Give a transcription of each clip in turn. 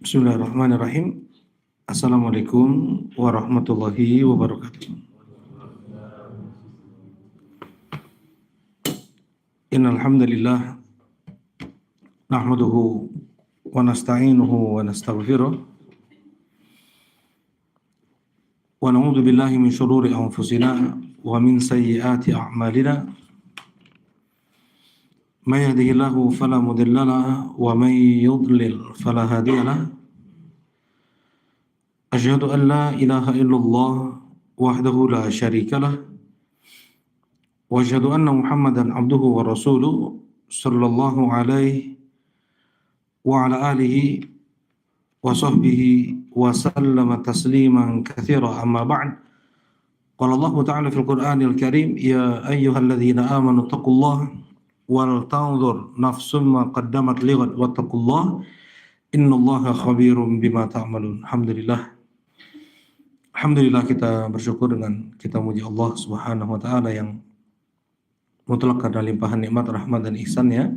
Bismillahirrahmanirrahim. Assalamualaikum warahmatullahi wabarakatuh. Innal hamdalillah nahmaduhu wa nasta'inuhu wa nastaghfiruh wa na'udzu billahi min shururi anfusina wa min sayyiati a'malina. May yahdihillahu fala mudilla lahu wa may yudlil fala hadiya lahu. Asyhadu an la ilaha illallah wahdahu la syarika lah wa asyhadu anna Muhammadan abduhu wa rasuluh sallallahu alaihi wa ala alihi wa sahbihi wa sallama tasliman katsira, amma ba'd. Qala Allah ta'ala fil Qur'anil Karim, ya ayyuhalladzina amanu taqullaha wal tanzur nafsum ma qaddamat lighad wattaqullaha innallaha khabirum bima ta'malun. Alhamdulillah kita bersyukur dengan kita muji Allah Subhanahu wa taala yang mutlak karena limpahan nikmat, rahmat dan ihsan-Nya.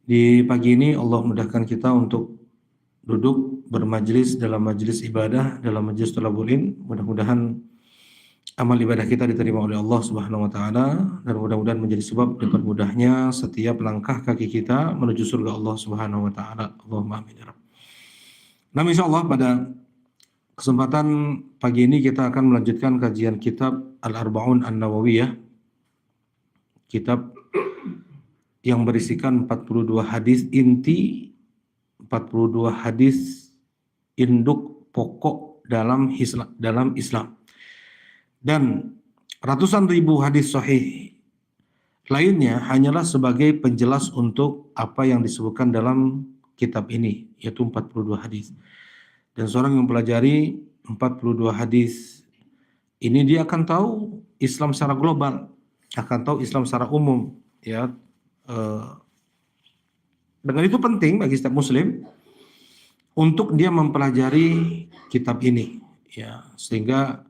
Di pagi ini Allah mudahkan kita untuk duduk bermajlis dalam majlis ibadah, dalam majlis thalabul ilm. Mudah-mudahan amal ibadah kita diterima oleh Allah Subhanahu wa taala dan mudah-mudahan menjadi sebab dipermudahnya setiap langkah kaki kita menuju surga Allah Subhanahu wa taala. Allahumma amin ya rabb. Nah, insyaallah pada kesempatan pagi ini kita akan melanjutkan kajian kitab Al-Arba'un An-Nawawiyah, kitab yang berisikan 42 hadis inti, 42 hadis induk pokok dalam Islam. Dan ratusan ribu hadis sahih lainnya hanyalah sebagai penjelas untuk apa yang disebutkan dalam kitab ini, yaitu 42 hadis. Dan seorang yang mempelajari 42 hadis ini, dia akan tahu Islam secara global, akan tahu Islam secara umum, ya. Dengan itu penting bagi setiap muslim untuk dia mempelajari kitab ini, ya, sehingga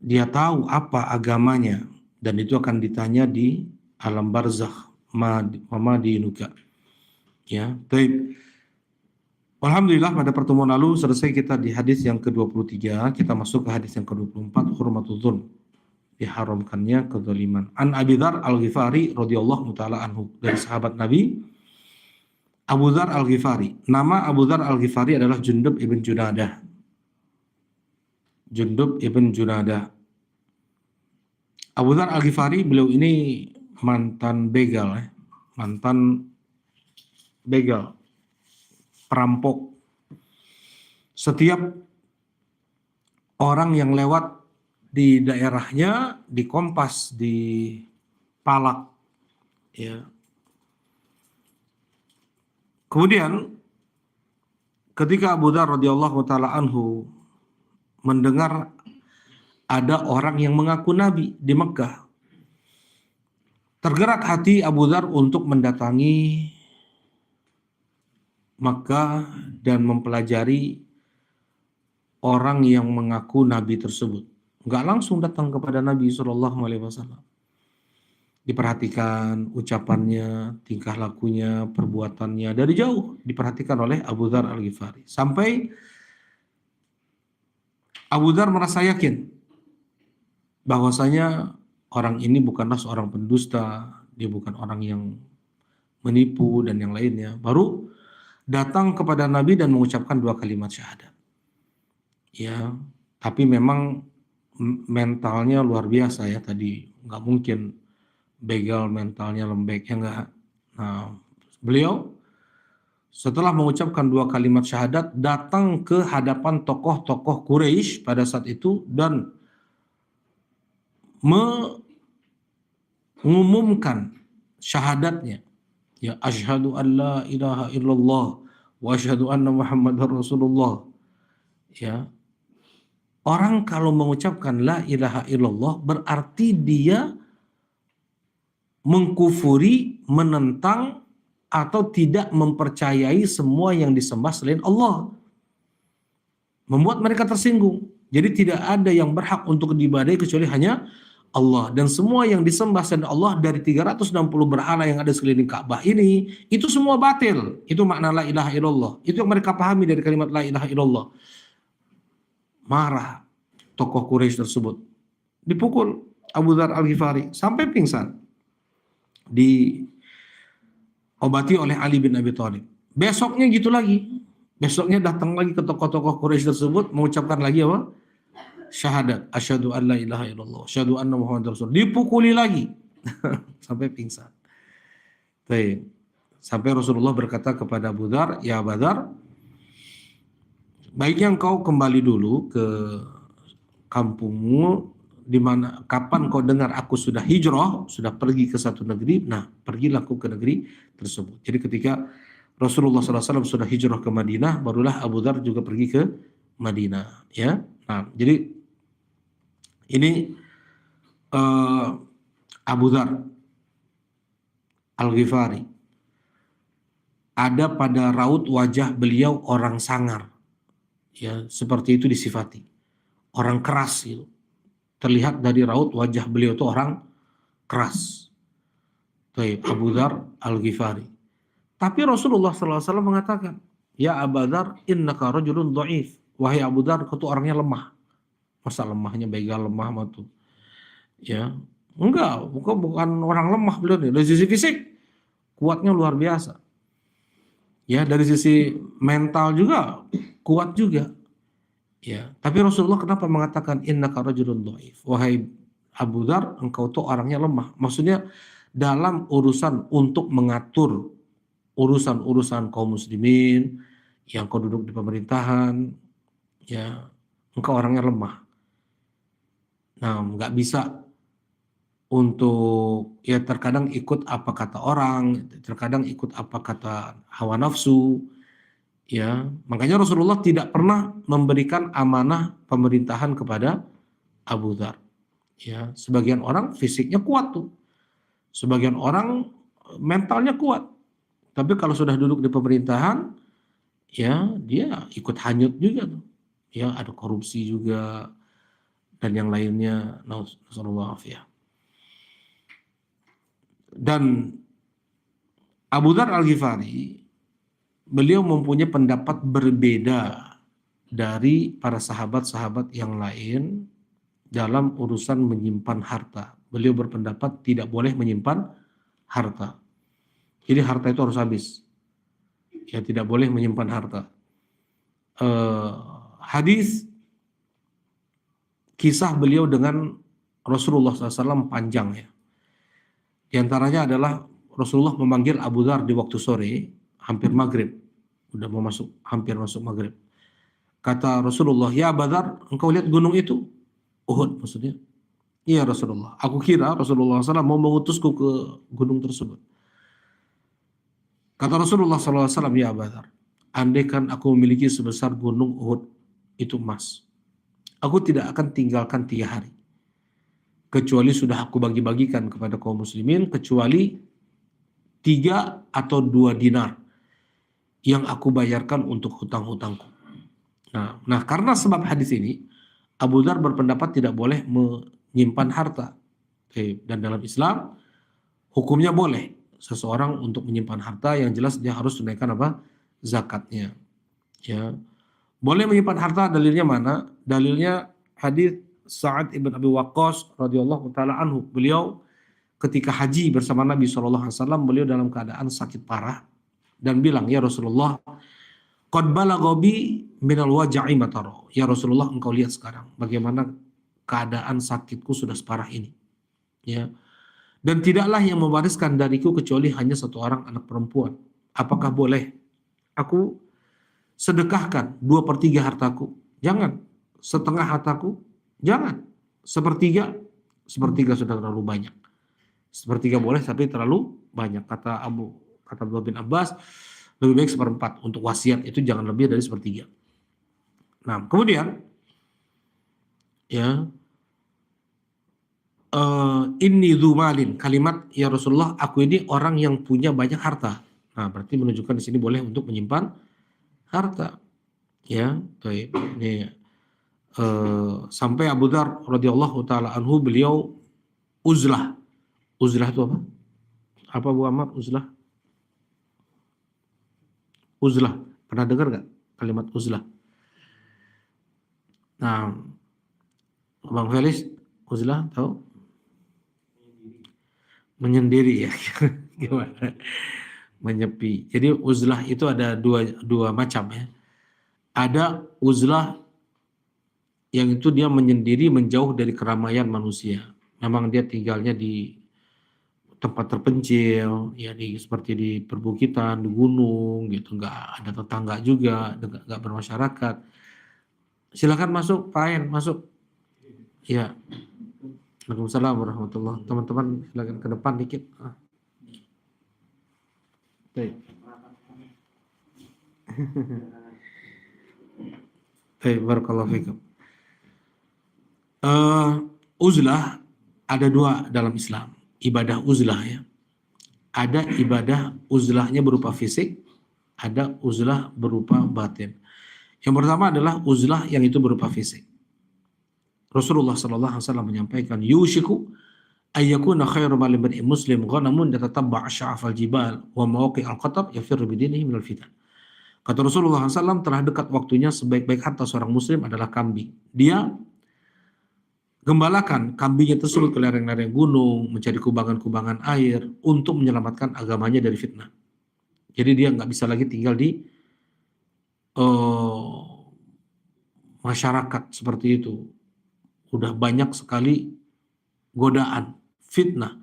dia tahu apa agamanya, dan itu akan ditanya di alam barzakh, ma dinuka. Ya, baik. Alhamdulillah pada pertemuan lalu selesai kita di hadis yang ke-23, kita masuk ke hadis yang ke-24, hurmatul dzulm, diharamkannya kezaliman. An Abi Dzar Al-Ghifari radhiyallahu taala anhu, dari sahabat Nabi Abu Dzar Al-Ghifari. Nama Abu Dzar Al-Ghifari adalah Jundub ibn Junadah. Jundub ibn Junadah. Abu Dzar Al-Ghifari, beliau ini mantan begal, perampok. Setiap orang yang lewat di daerahnya dikompas, dipalak, ya. Kemudian ketika Abu Dzar radhiyallahu taala anhu mendengar ada orang yang mengaku nabi di Mekah, tergerak hati Abu Dzar untuk mendatangi Mekah dan mempelajari orang yang mengaku nabi tersebut. Enggak langsung datang kepada Nabi SAW. Diperhatikan ucapannya, tingkah lakunya, perbuatannya, dari jauh diperhatikan oleh Abu Dzar Al-Ghifari. Sampai Abu Dzar merasa yakin bahwasanya orang ini bukanlah seorang pendusta, dia bukan orang yang menipu dan yang lainnya. Baru datang kepada Nabi dan mengucapkan 2 kalimat syahadat. Ya, tapi memang mentalnya luar biasa, ya. Tadi nggak mungkin begal mentalnya lembek, ya nggak. Nah, beliau setelah mengucapkan 2 kalimat syahadat datang ke hadapan tokoh-tokoh Quraisy pada saat itu dan mengumumkan syahadatnya, ya, asyhadu an la ilaha illallah wa asyhadu anna Muhammadar Rasulullah. Ya, orang kalau mengucapkan la ilaha illallah berarti dia mengkufuri, menentang atau tidak mempercayai semua yang disembah selain Allah. Membuat mereka tersinggung. Jadi tidak ada yang berhak untuk diibadahi kecuali hanya Allah, dan semua yang disembah selain Allah dari 360 berhala yang ada sekeliling Ka'bah ini, itu semua batil. Itu makna la ilaha illallah. Itu yang mereka pahami dari kalimat la ilaha illallah. Marah tokoh Quraisy tersebut. Dipukul Abu Dzar Al-Ghifari sampai pingsan. Diobati oleh Ali bin Abi Thalib. Besoknya gitu lagi. Besoknya datang lagi ke tokoh-tokoh Quraisy tersebut mengucapkan lagi apa? Syahadat, asyhadu an la ilaha illallah, asyhadu anna Muhammadar Rasul. Dipukuli lagi sampai pingsan. Baik. Sampai Rasulullah berkata kepada Abu Dzar, "Ya Abu Dzar, baiknya engkau kembali dulu ke kampungmu, di mana kapan kau dengar aku sudah hijrah, sudah pergi ke satu negeri, nah pergilah aku ke negeri tersebut." Jadi ketika Rasulullah SAW sudah hijrah ke Madinah, barulah Abu Dzar juga pergi ke Madinah, ya. Nah, jadi ini Abu Dzar Al-Ghifari. Ada pada raut wajah beliau orang sangar, ya, seperti itu disifati. Orang keras itu. Terlihat dari raut wajah beliau itu orang keras. Abu Dzar Al-Ghifari. Tapi Rasulullah SAW mengatakan, "Ya Abu Dzar, innaka rajulun dhaif." Wahai Abu Dzar, kau tuh orangnya lemah. Masa lemahnya begal lemah mah tuh. Ya, enggak, bukan orang lemah beliau nih. Dari sisi fisik kuatnya luar biasa. Ya, dari sisi mental juga kuat juga. Ya, tapi Rasulullah kenapa mengatakan innaka rajulun dhaif? Wahai Abu Dzar, engkau tuh orangnya lemah. Maksudnya dalam urusan untuk mengatur urusan-urusan kaum muslimin yang kau duduk di pemerintahan, ya, engkau orangnya lemah. Nah, nggak bisa untuk, ya, terkadang ikut apa kata orang, terkadang ikut apa kata hawa nafsu, ya. Makanya Rasulullah tidak pernah memberikan amanah pemerintahan kepada Abu Dzar. Ya, sebagian orang fisiknya kuat tuh, sebagian orang mentalnya kuat, tapi kalau sudah duduk di pemerintahan, ya dia ikut hanyut juga tuh, ya, ada korupsi juga dan yang lainnya. Nasallallahu alaihi. Dan Abu Dzar Al-Ghifari, beliau mempunyai pendapat berbeda dari para sahabat-sahabat yang lain dalam urusan menyimpan harta. Beliau berpendapat tidak boleh menyimpan harta. Jadi harta itu harus habis. Ya, tidak boleh menyimpan harta. Hadis kisah beliau dengan Rasulullah SAW panjang, ya. Di antaranya adalah Rasulullah memanggil Abu Dzar di waktu sore, hampir maghrib, udah mau masuk, hampir masuk maghrib. Kata Rasulullah, "Ya Abu Dzar, engkau lihat gunung itu?" Uhud maksudnya. "Iya Rasulullah." Aku kira Rasulullah SAW mau mengutusku ke gunung tersebut. Kata Rasulullah SAW, "Ya Abu Dzar, andaikan aku memiliki sebesar gunung Uhud itu emas, aku tidak akan tinggalkan 3 hari. Kecuali sudah aku bagi-bagikan kepada kaum muslimin, kecuali 3 atau 2 dinar yang aku bayarkan untuk hutang-hutangku." Nah, karena sebab hadis ini, Abu Dzar berpendapat tidak boleh menyimpan harta. Dan dalam Islam, hukumnya boleh seseorang untuk menyimpan harta, yang jelas dia harus tunaikan apa? Zakatnya. Ya. Boleh menyimpan harta, dalilnya mana? Dalilnya hadis Sa'ad ibn Abi Waqqas radhiyallahu taala anhu. Beliau ketika haji bersama Nabi SAW, beliau dalam keadaan sakit parah dan bilang, "Ya Rasulullah, qad balagha bi minal waja'i ma tara." Ya Rasulullah, engkau lihat sekarang bagaimana keadaan sakitku sudah separah ini. Ya. Dan tidaklah yang mewariskan dariku kecuali hanya 1 orang anak perempuan. Apakah boleh aku sedekahkan 2/3 hartaku? Jangan. Setengah hartaku? Jangan. Sepertiga sudah terlalu banyak. Sepertiga boleh, tapi terlalu banyak. Kata Abdullah bin Abbas, lebih baik 1/4 untuk wasiat, itu jangan lebih dari sepertiga. Nah, kemudian, ya, inni dzumalin, kalimat ya Rasulullah, aku ini orang yang punya banyak harta. Nah, berarti menunjukkan di sini boleh untuk menyimpan harta. Ya, baik. Ini sampai Abu Dzar radhiyallahu taala anhu, beliau uzlah. Uzlah itu apa? Apa Bu Ahmad uzlah? Uzlah. Pernah dengar nggak kalimat uzlah? Nah, Bang Felis, uzlah tahu? Menyendiri ya. Gimana? Menyepi. Jadi uzlah itu ada dua macam ya. Ada uzlah yang itu dia menyendiri menjauh dari keramaian manusia. Memang dia tinggalnya di tempat terpencil, ya seperti di perbukitan, di gunung gitu, nggak ada tetangga juga, nggak bermasyarakat. Silakan masuk, Pak Ain, masuk. Ya, Waalaikumsalam warahmatullah. Teman-teman silakan ke depan dikit. Baik. Baik, barakallahu fikum. Uzlah ada dua dalam Islam. Ibadah uzlah ya. Ada ibadah uzlahnya berupa fisik, ada uzlah berupa batin. Yang pertama adalah uzlah yang itu berupa fisik. Rasulullah sallallahu alaihi wasallam menyampaikan, "Yushiku ayyakuna khairu mal ibn muslim ghanamun yatatabba asy'afal jibal wa mawaqi al-qatab yafirru bidinihi minal fitan." Kata Rasulullah SAW, telah dekat waktunya sebaik-baik harta seorang muslim adalah kambing. Dia gembalakan kambingnya tersebut ke lereng-lereng gunung, mencari kubangan-kubangan air untuk menyelamatkan agamanya dari fitnah. Jadi dia nggak bisa lagi tinggal di masyarakat seperti itu. Udah banyak sekali godaan, fitnah,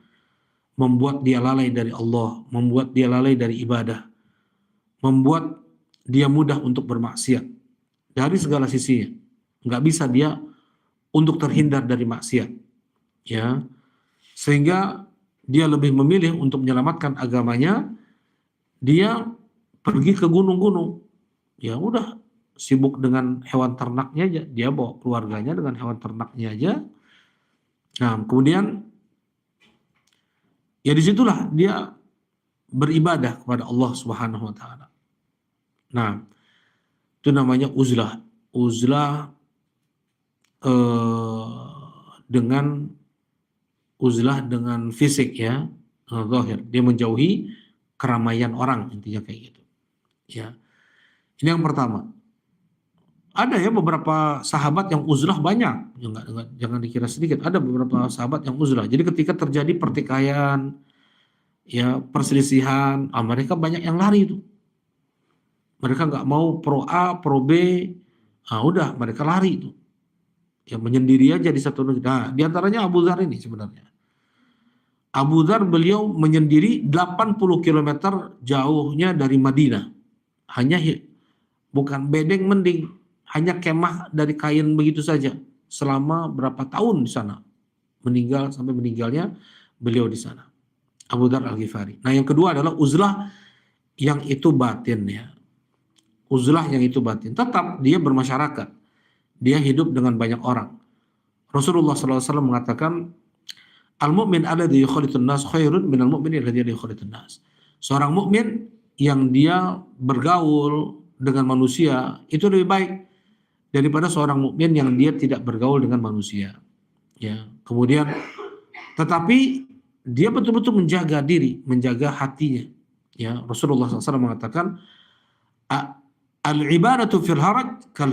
membuat dia lalai dari Allah, membuat dia lalai dari ibadah, membuat dia mudah untuk bermaksiat dari segala sisinya. Nggak bisa dia untuk terhindar dari maksiat, ya, sehingga dia lebih memilih untuk menyelamatkan agamanya. Dia pergi ke gunung-gunung, ya udah sibuk dengan hewan ternaknya aja, dia bawa keluarganya dengan hewan ternaknya aja. Nah, kemudian ya disitulah dia beribadah kepada Allah Subhanahu Wa Taala. Nah, itu namanya uzlah. Uzlah dengan fisik ya, zahir. Dia menjauhi keramaian orang, intinya kayak gitu. Ya, ini yang pertama. Ada ya beberapa sahabat yang uzlah banyak, jangan dikira sedikit. Ada beberapa sahabat yang uzlah. Jadi ketika terjadi pertikaian, ya perselisihan, mereka banyak yang lari itu. Mereka nggak mau pro A, pro B, udah mereka lari itu. Ya menyendiri aja di satu negeri. Nah, diantaranya Abu Dzar ini sebenarnya. Abu Dzar beliau menyendiri 80 km jauhnya dari Madinah. Hanya bukan bedeng mending, hanya kemah dari kain begitu saja. Selama berapa tahun di sana. Sampai meninggalnya beliau di sana. Abu Dzar Al-Ghifari. Nah, yang kedua adalah uzlah yang itu batin ya. Uzlah yang itu batin. Tetap dia bermasyarakat. Dia hidup dengan banyak orang. Rasulullah SAW mengatakan, al-mu'min alladhi yukhalitun nas khairun minal mu'min alladhi yukhalitun nas. Seorang mukmin yang dia bergaul dengan manusia itu lebih baik daripada seorang mukmin yang dia tidak bergaul dengan manusia. Ya, kemudian tetapi dia betul-betul menjaga diri, menjaga hatinya. Ya, Rasulullah SAW mengatakan, al-ibadatu fil haraj kal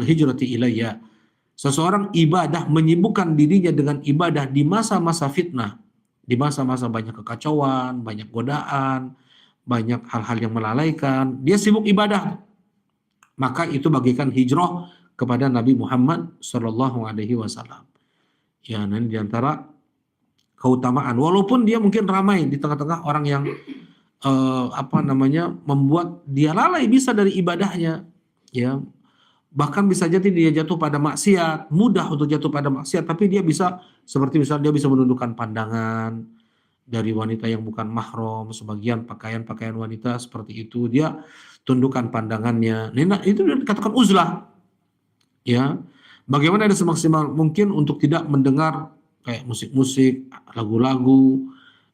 hijrati ilayya. Seseorang ibadah menyibukkan dirinya dengan ibadah di masa-masa fitnah, di masa-masa banyak kekacauan, banyak godaan, banyak hal-hal yang melalaikan, dia sibuk ibadah. Maka itu bagikan hijrah kepada Nabi Muhammad sallallahu alaihi wasallam. Ya, ini diantara keutamaan. Walaupun dia mungkin ramai di tengah-tengah orang yang membuat dia lalai bisa dari ibadahnya, ya, bahkan bisa jadi dia jatuh pada maksiat, mudah untuk jatuh pada maksiat, tapi dia bisa seperti misalnya dia bisa menundukkan pandangan dari wanita yang bukan mahram, sebagian pakaian-pakaian wanita seperti itu dia tundukkan pandangannya. Nah, itu dikatakan uzlah, ya. Bagaimana ada semaksimal mungkin untuk tidak mendengar kayak musik-musik, lagu-lagu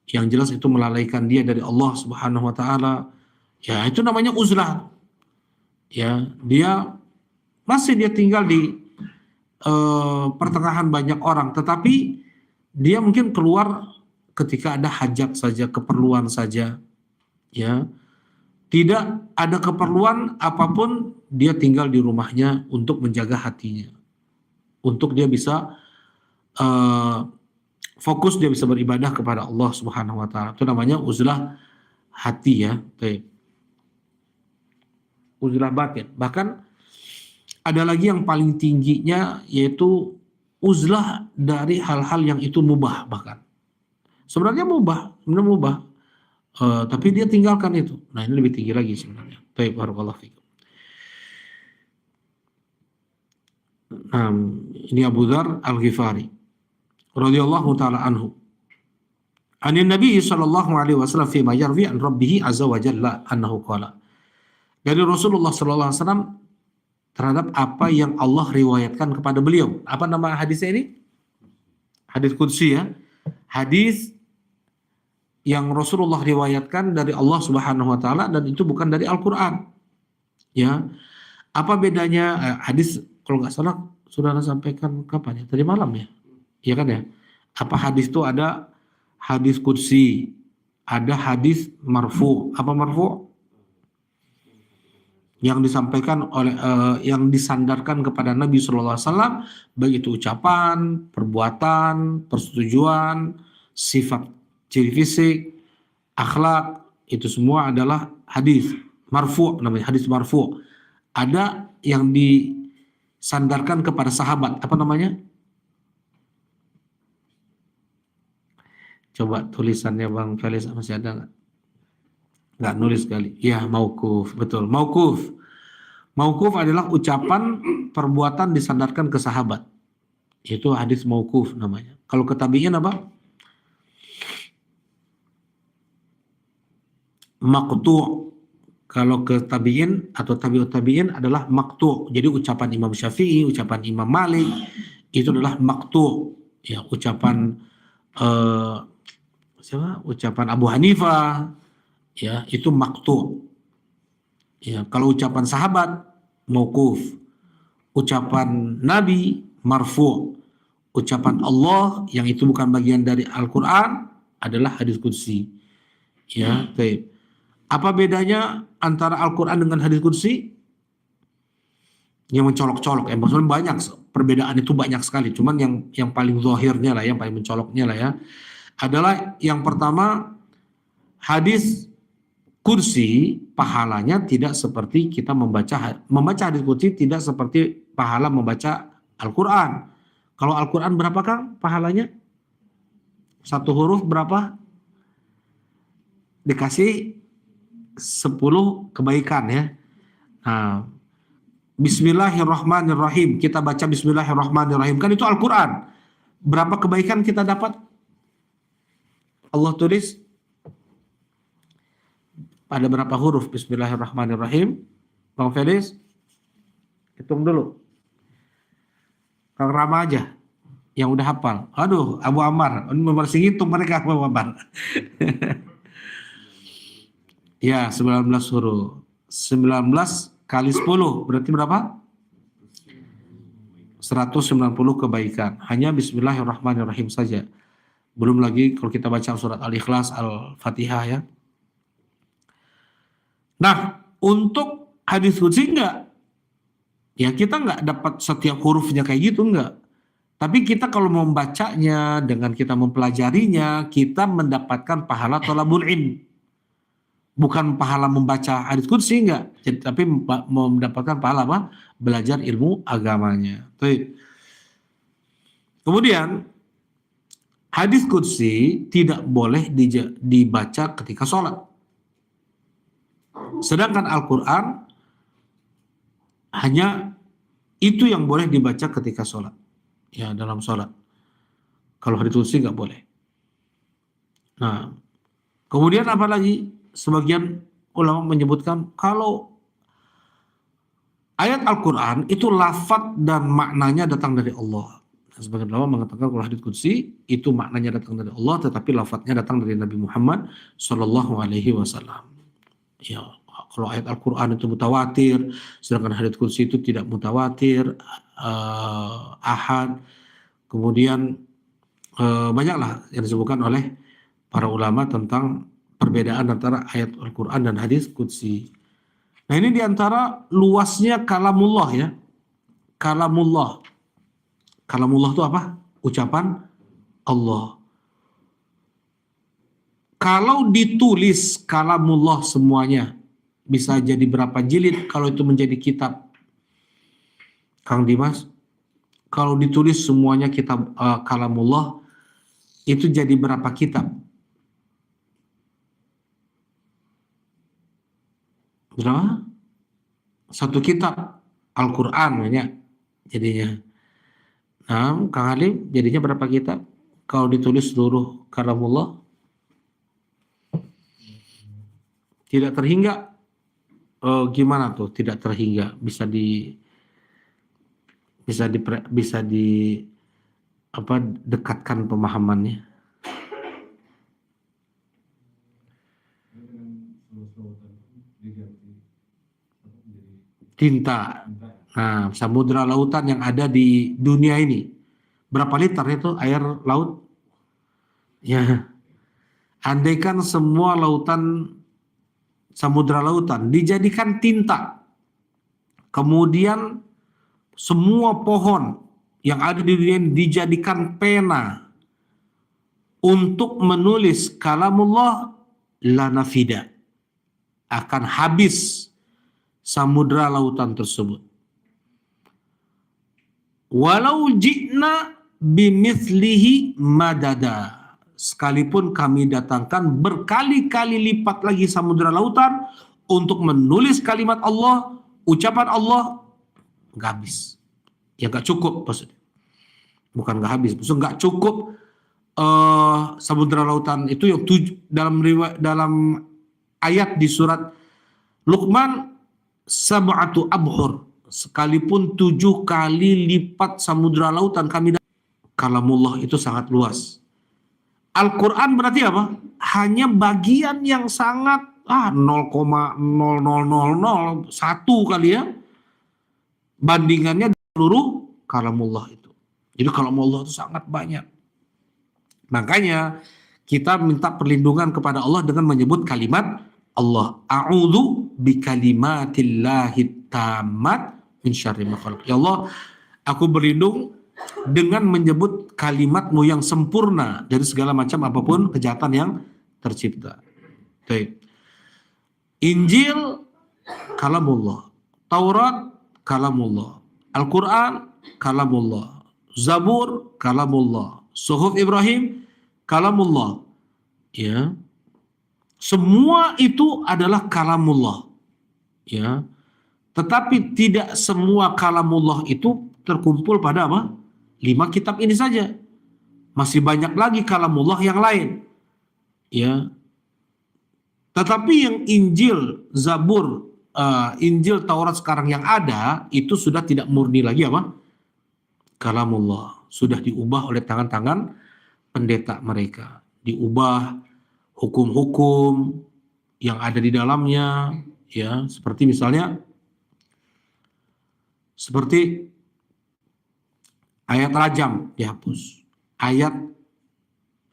yang jelas itu melalaikan dia dari Allah Subhanahu wa taala. Ya, itu namanya uzlah. Ya, dia tinggal di pertengahan banyak orang, tetapi dia mungkin keluar ketika ada hajat saja, keperluan saja, ya. Tidak ada keperluan apapun, dia tinggal di rumahnya untuk menjaga hatinya, untuk dia bisa fokus, dia bisa beribadah kepada Allah Subhanahu wa taala. Itu namanya uzlah hati, ya. Uzlah batin. Bahkan ada lagi yang paling tingginya, yaitu uzlah dari hal-hal yang itu mubah. Bahkan sebenarnya mubah, tapi dia tinggalkan itu. Nah, ini lebih tinggi lagi sebenarnya. Barakallahu fikum. Nah, ini Abu Dzar Al-Ghifari radhiyallahu taala anhu. Anin Nabi sallallahu alaihi wasallam fi ma yarwi an rabbih azza wa jalla annahu qala. Dari Rasulullah sallallahu alaihi wasallam terhadap apa yang Allah riwayatkan kepada beliau. Apa nama hadisnya ini? Hadis qudsi, ya. Hadis yang Rasulullah riwayatkan dari Allah Subhanahu wa taala, dan itu bukan dari Al-Qur'an. Ya. Apa bedanya hadis, kalau nggak salah sudah sampaikan kapan ya? Tadi malam, ya. Iya kan, ya? Apa hadis itu ada hadis qudsi, ada hadis marfu. Apa marfu? Yang disampaikan oleh yang disandarkan kepada Nabi Shallallahu Alaihi Wasallam, baik itu ucapan, perbuatan, persetujuan, sifat, ciri fisik, akhlak, itu semua adalah hadis marfu, namanya hadis marfu. Ada yang disandarkan kepada sahabat, apa namanya? Coba tulisannya Bang Felis masih ada nggak? Nggak nulis kali. Ya, mauquf, betul. Mauquf. Mauquf adalah ucapan, perbuatan disandarkan ke sahabat. Itu hadis mauquf namanya. Kalau ke tabi'in apa? Maqtu'. Kalau ke tabi'in atau tabi'ut tabi'in adalah maqtu'. Jadi ucapan Imam Syafi'i, ucapan Imam Malik, itu adalah maqtu'. Ya, ucapan ucapan Abu Hanifah, ya, itu maqtu'. Ya, kalau ucapan sahabat mauquf, ucapan Nabi marfu', ucapan Allah yang itu bukan bagian dari Al-Qur'an adalah hadis qudsi. Ya, baik. Apa bedanya antara Al-Qur'an dengan hadis qudsi? Yang mencolok-colok, maksudnya banyak, perbedaan itu banyak sekali. Cuman yang paling zahirnya lah, yang paling mencoloknya lah, ya, adalah yang pertama, hadis kursi pahalanya tidak seperti kita membaca hadis kursi, tidak seperti pahala membaca Al-Quran. Kalau Al-Quran berapa Kang pahalanya? Satu huruf berapa? Dikasih 10 kebaikan, ya. Nah, Bismillahirrahmanirrahim, kita baca Bismillahirrahmanirrahim, kan itu Al-Quran. Berapa kebaikan kita dapat? Allah tulis pada berapa huruf Bismillahirrahmanirrahim? Bang Felis, hitung dulu. Kang Rama aja yang udah hafal. Aduh, Abu Ammar, ini masih hitung mereka, Abu Ammar. Ya, 19 huruf. 19 kali 10 berarti berapa? 190 kebaikan. Hanya Bismillahirrahmanirrahim saja. Belum lagi kalau kita baca surat Al-Ikhlas, Al-Fatihah, ya. Nah, untuk hadis qudsi enggak. Ya, kita enggak dapat setiap hurufnya kayak gitu, enggak. Tapi kita kalau membacanya, dengan kita mempelajarinya, kita mendapatkan pahala thalabul ilm. Bukan pahala membaca hadis qudsi, enggak. Tapi mendapatkan pahala apa? Belajar ilmu agamanya. Baik. Kemudian, hadis qudsi tidak boleh dibaca ketika sholat. Sedangkan Al-Quran hanya itu yang boleh dibaca ketika sholat. Ya, dalam sholat. Kalau hadis qudsi nggak boleh. Nah, kemudian apa lagi? Sebagian ulama menyebutkan kalau ayat Al-Quran itu lafaz dan maknanya datang dari Allah. Sebagian ulama mengatakan kalau hadis qudsi itu maknanya datang dari Allah, tetapi lafaznya datang dari Nabi Muhammad Shallallahu Alaihi Wasallam. Ya, kalau ayat Al-Quran itu mutawatir, sedangkan hadits qudsi itu tidak mutawatir, ahad. Kemudian banyaklah yang disebutkan oleh para ulama tentang perbedaan antara ayat Al-Quran dan hadis qudsi. Nah ini diantara luasnya kalamullah ya. Kalamullah. Kalamullah itu apa? Ucapan Allah. Kalau ditulis kalamullah semuanya, bisa jadi berapa jilid kalau itu menjadi kitab? Kang Dimas, kalau ditulis semuanya kitab kalamullah, itu jadi berapa kitab? Berapa? Satu kitab Al-Quran banyak jadinya. Nah, Kang Halim jadinya berapa kitab? Kalau ditulis seluruh kalamullah, tidak terhingga. Gimana tuh tidak terhingga? Bisa di apa dekatkan pemahamannya. Tinta. Nah, samudra lautan yang ada di dunia ini. Berapa liter itu air laut? Ya. Andaikan semua lautan, samudra lautan dijadikan tinta. Kemudian semua pohon yang ada di dunia ini dijadikan pena untuk menulis kalamullah, lanafida. Akan habis samudra lautan tersebut. Walau ji'na bimithlihi madada. Sekalipun kami datangkan berkali-kali lipat lagi samudra lautan untuk menulis kalimat Allah, ucapan Allah, nggak habis. Ya nggak cukup maksudnya. Bukan nggak habis, maksudnya nggak cukup samudra lautan itu yang dalam ayat di surat Luqman, sab'atu abhur, sekalipun 7 kali lipat samudra lautan kami. Kalamullah itu sangat luas. Al-Quran berarti apa? Hanya bagian yang sangat 0,00001 kali ya, bandingannya seluruh kalamullah itu. Jadi kalamullah itu sangat banyak. Makanya kita minta perlindungan kepada Allah dengan menyebut kalimat Allah. A'udzu bikalimatillahi tammat min syarri ma khalaq. Ya Allah, aku berlindung dengan menyebut kalimat-Mu yang sempurna dari segala macam apapun kejahatan yang tercipta. Baik. Injil kalamullah, Taurat kalamullah, Al-Quran kalamullah, Zabur kalamullah, Suhuf Ibrahim kalamullah. Ya. Semua itu adalah kalamullah. Ya. Tetapi tidak semua kalamullah itu terkumpul pada apa? 5 kitab ini saja. Masih banyak lagi kalamullah yang lain. Ya. Tetapi yang Injil, Zabur, Injil, Taurat sekarang yang ada itu sudah tidak murni lagi apa? Kalamullah. Sudah diubah oleh tangan-tangan pendeta mereka. Diubah hukum-hukum yang ada di dalamnya, ya, seperti misalnya seperti ayat rajam dihapus, ayat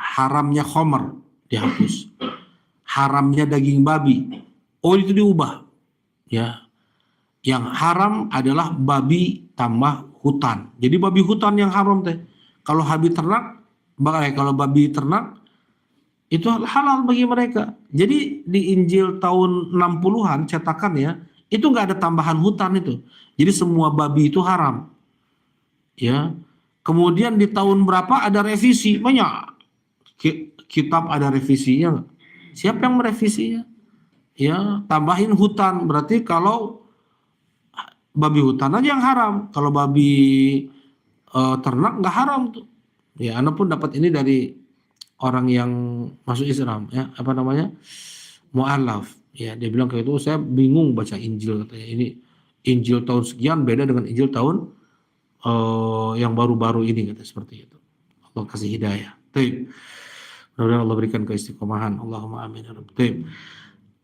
haramnya khomer dihapus, haramnya daging babi, itu diubah, ya. Yang haram adalah babi tambah hutan. Jadi babi hutan yang haram teh. Kalau babi ternak itu halal bagi mereka. Jadi di Injil tahun 60-an cetakannya itu nggak ada tambahan hutan itu. Jadi semua babi itu haram. Ya. Kemudian di tahun berapa ada revisi, banyak kitab ada revisinya. Siapa yang merevisinya? Ya, tambahin hutan. Berarti kalau babi hutan aja yang haram, kalau babi ternak nggak haram tuh. Ya, Anda pun dapat ini dari orang yang masuk Islam, ya, apa namanya, mu'alaf, ya, dia bilang kayak itu, saya bingung baca Injil, katanya ini Injil tahun sekian beda dengan Injil tahun yang baru-baru ini, kata seperti itu. Allah kasih hidayah. Baik. Mudah-mudahan Allah berikan keistiqomahan. Allahumma amin. Baik.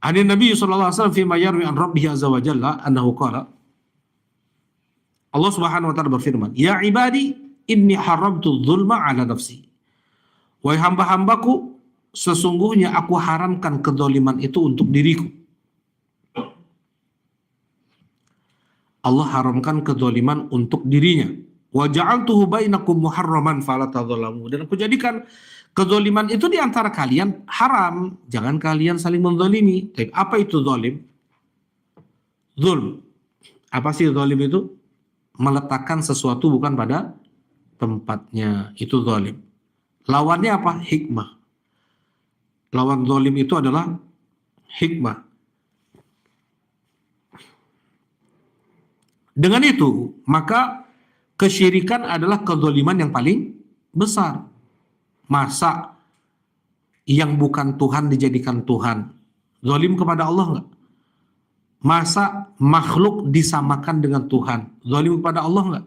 Hadis Nabi sallallahu alaihi wasallam fi ma yarwi an Rabbih azza wa jalla annahu qala, Allah Subhanahu wa taala berfirman, "Ya ibadi, inni haramtu dzulma 'ala nafsi." Wahai hamba-hambaku, sesungguhnya aku haramkan kezaliman itu untuk diriku. Allah haramkan kezaliman untuk dirinya. Wa ja'altuhu bainakum muharraman fala tadzalamu. Dan aku jadikan kezaliman itu di antara kalian haram. Jangan kalian saling menzalimi. Tapi apa itu zalim? Zulm. Apa sih zalim itu? Meletakkan sesuatu bukan pada tempatnya. Itu zalim. Lawannya apa? Hikmah. Lawan zalim itu adalah hikmah. Dengan itu, maka kesyirikan adalah kezaliman yang paling besar. Masa yang bukan Tuhan dijadikan Tuhan? Zalim kepada Allah enggak? Masa makhluk disamakan dengan Tuhan? Zalim kepada Allah enggak?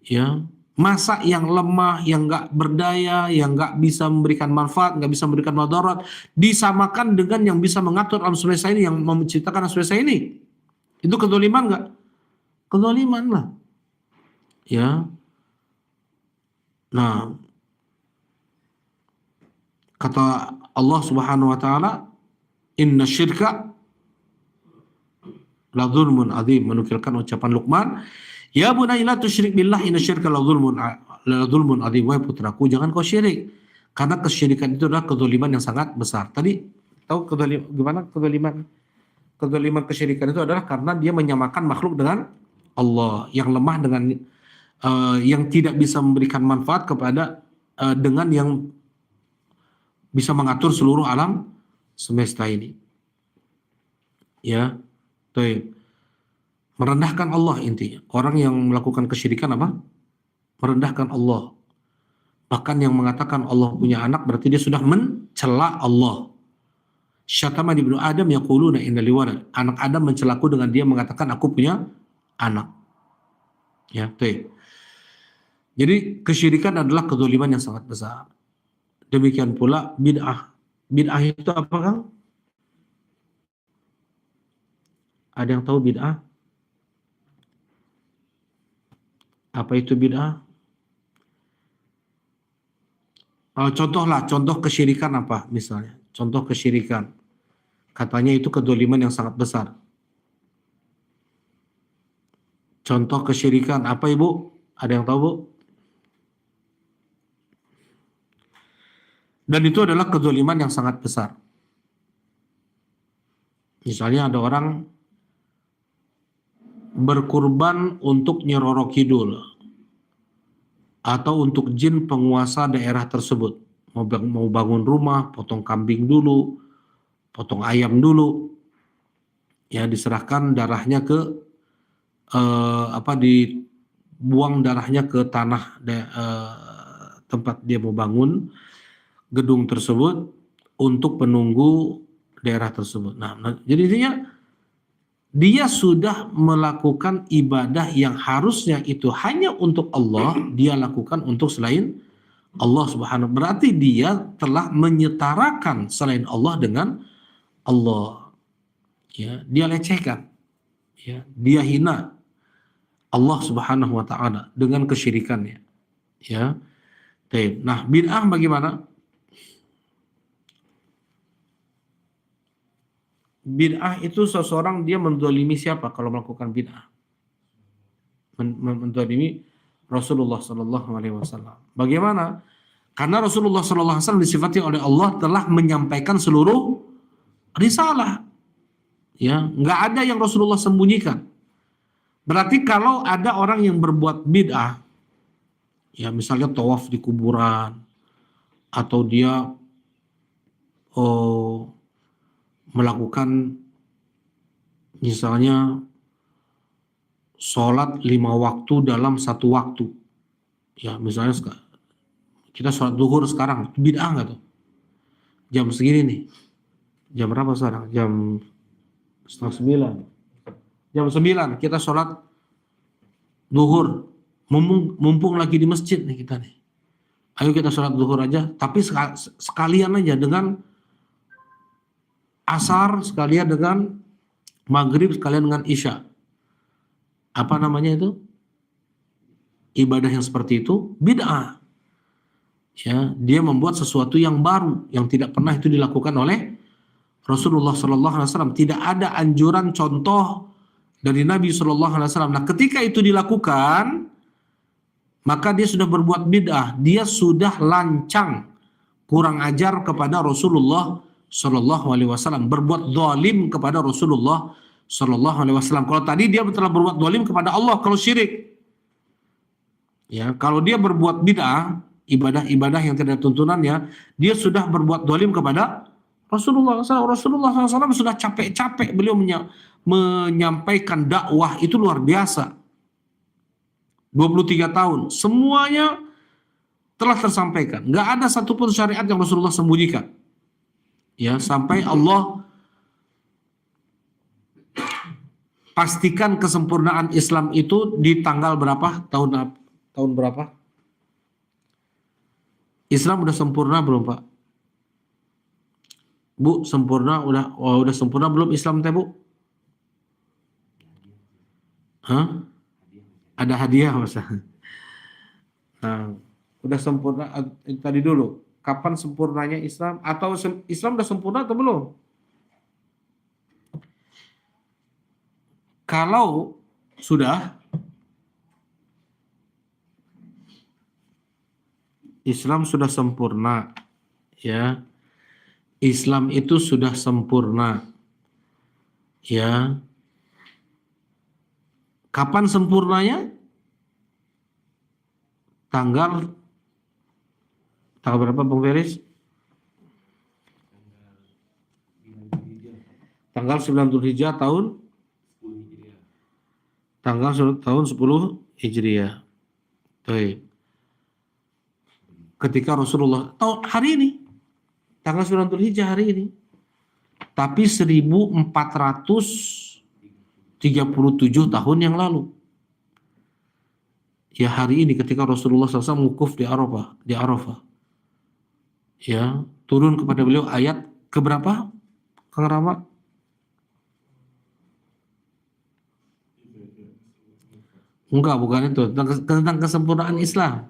Ya. Masa yang lemah, yang enggak berdaya, yang enggak bisa memberikan manfaat, enggak bisa memberikan madarat, disamakan dengan yang bisa mengatur alam semesta ini, yang menciptakan alam semesta ini? Itu kezaliman enggak? Kezaliman lah. Ya. Nah, kata Allah Subhanahu wa taala, "Inna syirka la dzulmun adzim," menukilkan ucapan Luqman, "Ya bunayya la tusyrik billah, inna syirka la dzulmun adzim." Wahai putraku, jangan kau syirik. Karena kesyirikan itu adalah kezaliman yang sangat besar. Tadi tahu gimana kezaliman? Kezaliman kesyirikan itu adalah karena dia menyamakan makhluk dengan Allah, yang lemah dengan yang tidak bisa memberikan manfaat kepada dengan yang bisa mengatur seluruh alam semesta ini. Ya, baik. Merendahkan Allah intinya. Orang yang melakukan kesyirikan apa? Merendahkan Allah. Bahkan yang mengatakan Allah punya anak berarti dia sudah mencela Allah. Syatama ibnu Adam yaquluna inna li walad. Anak Adam mencelaku dengan dia mengatakan aku punya anak. Ya, baik. Jadi kesyirikan adalah kezaliman yang sangat besar. Demikian pula bid'ah. Bid'ah itu apa, Kang? Ada yang tahu bid'ah? Apa itu bid'ah? Contoh kesyirikan apa misalnya? Contoh kesyirikan. Katanya itu kezaliman yang sangat besar. Contoh kesyirikan apa, Ibu? Ada yang tahu, Bu? Dan itu adalah kezaliman yang sangat besar. Misalnya ada orang berkurban untuk Nyi Roro Kidul atau untuk jin penguasa daerah tersebut. Mau bangun rumah, potong kambing dulu, potong ayam dulu. Ya, diserahkan darahnya ke dibuang darahnya ke tanah tempat dia mau bangun gedung tersebut untuk penunggu daerah tersebut. Nah, jadi intinya dia sudah melakukan ibadah yang harusnya itu hanya untuk Allah, dia lakukan untuk selain Allah Subhanahu. Berarti dia telah menyetarakan selain Allah dengan Allah. Ya, dia lecehkan. Ya, dia hina Allah Subhanahu wa taala dengan kesyirikannya. Ya. Nah, bid'ah bagaimana? Bid'ah itu seseorang dia menzalimi siapa kalau melakukan bid'ah? Menzalimi Rasulullah Sallallahu Alaihi Wasallam. Bagaimana? Karena Rasulullah Sallallahu Alaihi Wasallam disifati oleh Allah telah menyampaikan seluruh risalah. Ya, nggak ada yang Rasulullah sembunyikan. Berarti kalau ada orang yang berbuat bid'ah, ya misalnya tawaf di kuburan, atau dia melakukan misalnya sholat 5 waktu dalam 1 waktu. Ya misalnya kita sholat zuhur sekarang, bid'ah nggak tuh? Jam segini nih. Jam berapa sekarang? Jam 8:30. Jam 9 kita sholat zuhur. Mumpung lagi di masjid nih kita nih. Ayo kita sholat zuhur aja. Tapi sekalian aja dengan asar, sekalian dengan maghrib, sekalian dengan isya. Apa namanya itu? Ibadah yang seperti itu bid'ah. Ya, dia membuat sesuatu yang baru yang tidak pernah itu dilakukan oleh Rasulullah Shallallahu Alaihi Wasallam. Tidak ada anjuran contoh dari Nabi Shallallahu Alaihi Wasallam. Nah, ketika itu dilakukan, maka dia sudah berbuat bid'ah. Dia sudah lancang, kurang ajar kepada Rasulullah Shallallahu Alaihi Wasallam, berbuat zalim kepada Rasulullah Shallallahu Alaihi Wasallam. Kalau tadi dia telah berbuat zalim kepada Allah kalau syirik. Ya, kalau dia berbuat bid'ah, ibadah-ibadah yang tidak ada tuntunannya, dia sudah berbuat zalim kepada Rasulullah SAW. Rasulullah SAW sudah capek-capek beliau menyampaikan dakwah itu luar biasa. 23 tahun, semuanya telah tersampaikan. Nggak ada satupun syariat yang Rasulullah sembunyikan. Ya, sampai Allah pastikan kesempurnaan Islam itu di tanggal berapa? Tahun berapa? Islam udah sempurna belum, Pak? Bu, sempurna udah sempurna belum Islam teh, Bu? Hah? Ada hadiah masa? Nah, udah sempurna tadi dulu. Kapan sempurnanya Islam? Atau Islam udah sempurna atau belum? Kalau sudah, Islam sudah sempurna, ya. Islam itu sudah sempurna, ya. Kapan sempurnanya? Tanggal berapa, Bung Feris? Tanggal 9 Dzulhijjah tahun 10 Hijriah. Baik. Ketika Rasulullah hari ini tanggal 9 Dzulhijjah hari ini. Tapi 1437 tahun yang lalu. Ya, hari ini ketika Rasulullah SAW wukuf di Arafah. Ya, turun kepada beliau ayat keberapa, Kang Rama? Enggak, bukan itu. Tentang kesempurnaan Islam.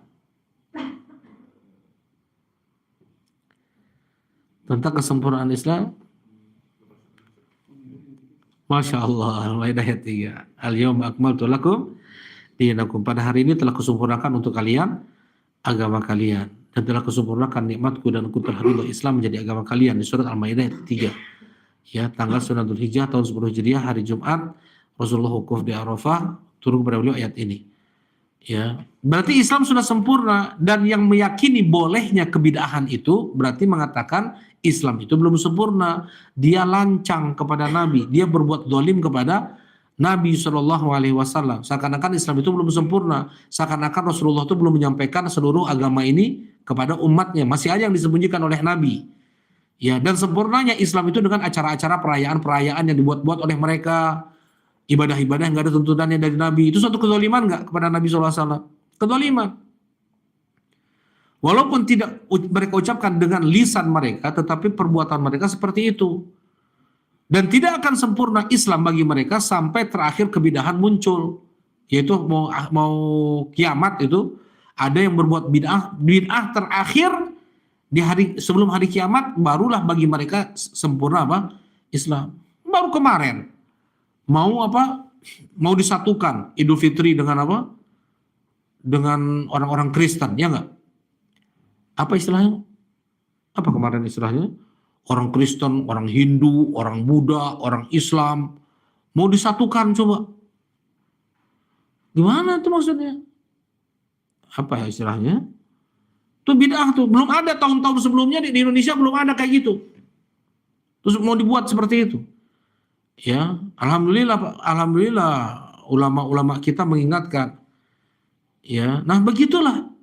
Tentang kesempurnaan Islam. Masya Allah. Al-Maidah ayat 3. Al-yawma akmaltu lakum dinakum. Pada hari ini telah kusempurnakan untuk kalian agama kalian. Dan telah kusempurnakan nikmatku dan aku telah ridho Islam menjadi agama kalian. Di surat Al-Maidah ayat 3. Ya, tanggal 9 Dzulhijjah tahun 10 Hijriah, hari Jumat, Rasulullah wukuf di Arafah, turun kepada beliau ayat ini. Ya, berarti Islam sudah sempurna, dan yang meyakini bolehnya kebid'ahan itu berarti mengatakan Islam itu belum sempurna. Dia lancang kepada Nabi, dia berbuat zalim kepada Nabi Shallallahu Alaihi Wasallam. Seakan-akan Islam itu belum sempurna, seakan-akan Rasulullah itu belum menyampaikan seluruh agama ini kepada umatnya. Masih ada yang disembunyikan oleh Nabi. Ya, dan sempurnanya Islam itu dengan acara-acara perayaan-perayaan yang dibuat-buat oleh mereka. Ibadah-ibadah yang nggak ada tuntunannya dari Nabi. Itu suatu kezaliman nggak kepada Nabi SAW? Kezaliman. Walaupun tidak mereka ucapkan dengan lisan mereka, tetapi perbuatan mereka seperti itu. Dan tidak akan sempurna Islam bagi mereka sampai terakhir kebidahan muncul. Yaitu mau kiamat itu, ada yang berbuat bid'ah terakhir di sebelum hari kiamat, barulah bagi mereka sempurna apa? Islam. Baru kemarin. Mau disatukan Idul Fitri dengan apa? Dengan orang-orang Kristen, ya enggak? Apa istilahnya? Apa kemarin istilahnya? Orang Kristen, orang Hindu, orang Buddha, orang Islam mau disatukan, coba. Gimana itu maksudnya? Apa ya istilahnya? Itu bid'ah tuh. Belum ada tahun-tahun sebelumnya di Indonesia, belum ada kayak gitu. Terus mau dibuat seperti itu. Ya, alhamdulillah ulama-ulama kita mengingatkan. Ya, nah begitulah.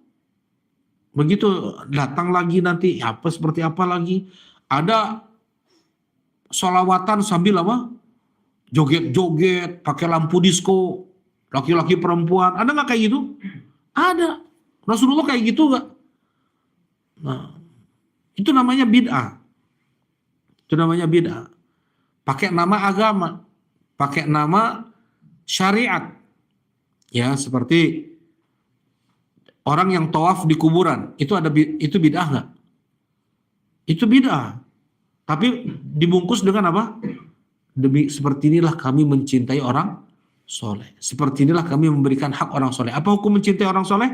Begitu datang lagi nanti seperti apa lagi? Ada sholawatan sambil apa? Joget-joget, pakai lampu disco, laki-laki perempuan. Ada nggak kayak gitu? Ada. Rasulullah kayak gitu nggak? Nah, itu namanya bid'ah. Itu namanya bid'ah. Pakai nama agama, pakai nama syariat. Ya, seperti Orang yang tawaf di kuburan, itu bid'ah nggak? Itu bid'ah. Tapi dibungkus dengan apa? Seperti inilah kami mencintai orang soleh. Seperti inilah kami memberikan hak orang soleh. Apa hukum mencintai orang soleh?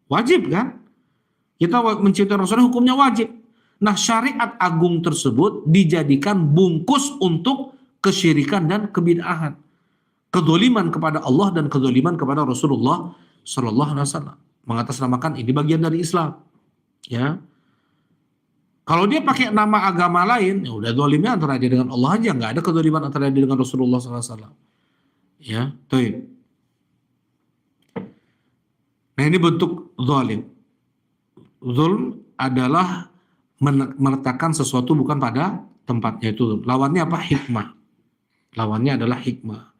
Wajib kan? Kita mencintai orang soleh hukumnya wajib. Nah, syariat agung tersebut dijadikan bungkus untuk kesyirikan dan kebid'ahan. Kedzaliman kepada Allah dan kedzaliman kepada Rasulullah Sallallahu Alaihi Wasallam. Mengatasnamakan ini bagian dari Islam. Ya. Kalau dia pakai nama agama lain, ya udah zalimnya antara dia dengan Allah aja, nggak ada kedzaliman antara dia dengan Rasulullah Sallallahu Alaihi Wasallam. Ya, tuh. Nah, ini bentuk zalim. Zulm adalah meletakkan sesuatu bukan pada tempatnya, itu. Lawannya apa? Hikmah. Lawannya adalah hikmah.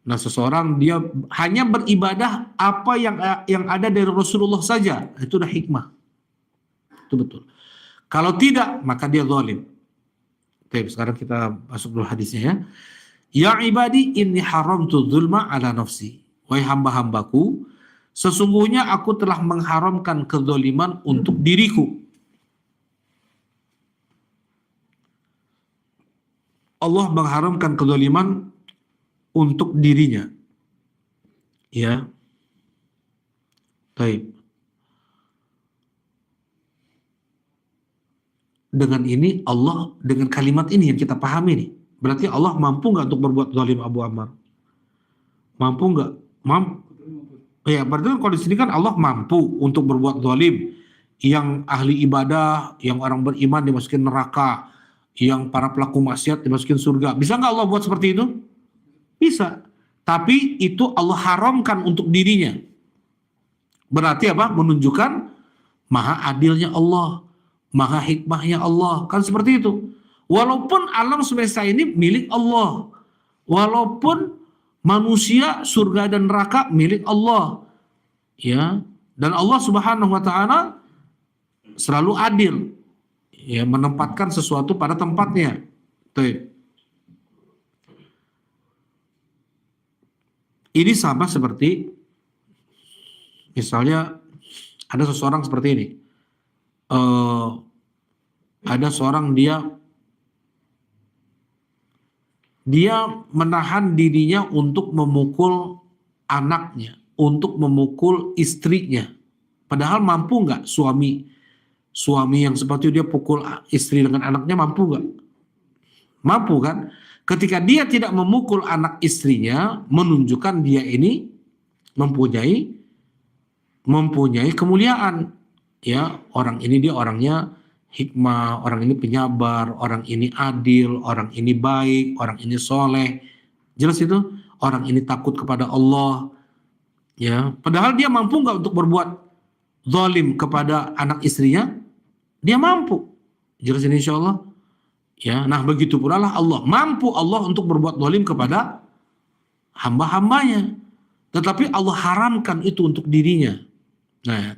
Nah, seseorang dia hanya beribadah apa yang ada dari Rasulullah saja, itu udah hikmah. Itu betul. Kalau tidak, maka dia zalim. Oke, sekarang kita masuk dulu hadisnya ya. Ya ibadi inni haramtu dzulma ala nafsi. Wahai hamba-hambaku, sesungguhnya aku telah mengharamkan kezaliman untuk diriku. Allah mengharamkan kezaliman untuk dirinya. Ya. Baik. Dengan ini Allah, dengan kalimat ini yang kita pahami nih, berarti Allah mampu nggak untuk berbuat zalim Abu Ammar? Mampu nggak? Ya, berarti kalau di sini kan Allah mampu untuk berbuat zalim. Yang ahli ibadah, yang orang beriman dimasukin neraka, yang para pelaku maksiat dimasukin surga. Bisa nggak Allah buat seperti itu? Bisa. Tapi itu Allah haramkan untuk dirinya. Berarti apa? Menunjukkan maha adilnya Allah, maha hikmahnya Allah. Kan seperti itu. Walaupun alam semesta ini milik Allah. Walaupun manusia, surga dan neraka milik Allah. Ya. Dan Allah Subhanahu wa taala selalu adil. Ya, menempatkan sesuatu pada tempatnya. Tuh. Ini sama seperti misalnya ada seseorang seperti ini. Ada seorang dia menahan dirinya untuk memukul anaknya, untuk memukul istrinya. Padahal mampu nggak suami yang seperti dia pukul istri dengan anaknya, mampu nggak? Mampu kan? Ketika dia tidak memukul anak istrinya, menunjukkan dia ini mempunyai kemuliaan. Ya, orang ini dia orangnya hikmah, orang ini penyabar, orang ini adil, orang ini baik, orang ini soleh. Jelas itu? Orang ini takut kepada Allah. Ya, padahal dia mampu nggak untuk berbuat zalim kepada anak istrinya? Dia mampu. Jelas ini insya Allah. Ya, nah begitu pula lah Allah. Mampu Allah untuk berbuat zalim kepada hamba-hambanya. Tetapi Allah haramkan itu untuk dirinya. Nah,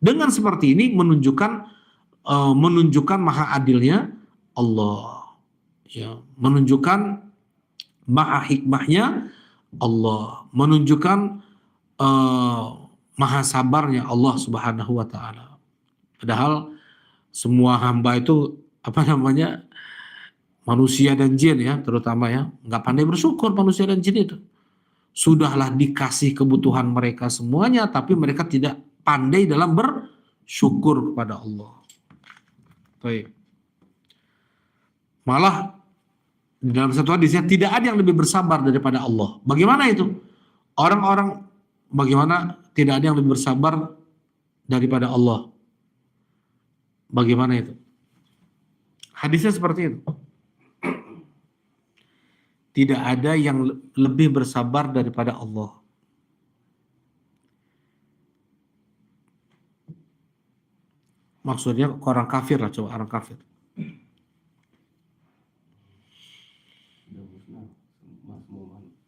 dengan seperti ini menunjukkan maha adilnya Allah. Ya, menunjukkan maha hikmahnya Allah. Menunjukkan maha sabarnya Allah Subhanahu wa taala. Padahal semua hamba itu manusia dan jin ya, terutama ya, nggak pandai bersyukur manusia dan jin itu. Sudahlah dikasih kebutuhan mereka semuanya, tapi mereka tidak pandai dalam bersyukur kepada Allah. Baik. Malah di dalam satu hadisnya tidak ada yang lebih bersabar daripada Allah. Bagaimana itu? Bagaimana tidak ada yang lebih bersabar daripada Allah? Bagaimana itu? Hadisnya seperti itu. Tidak ada yang lebih bersabar daripada Allah. Maksudnya orang kafir lah, coba orang kafir.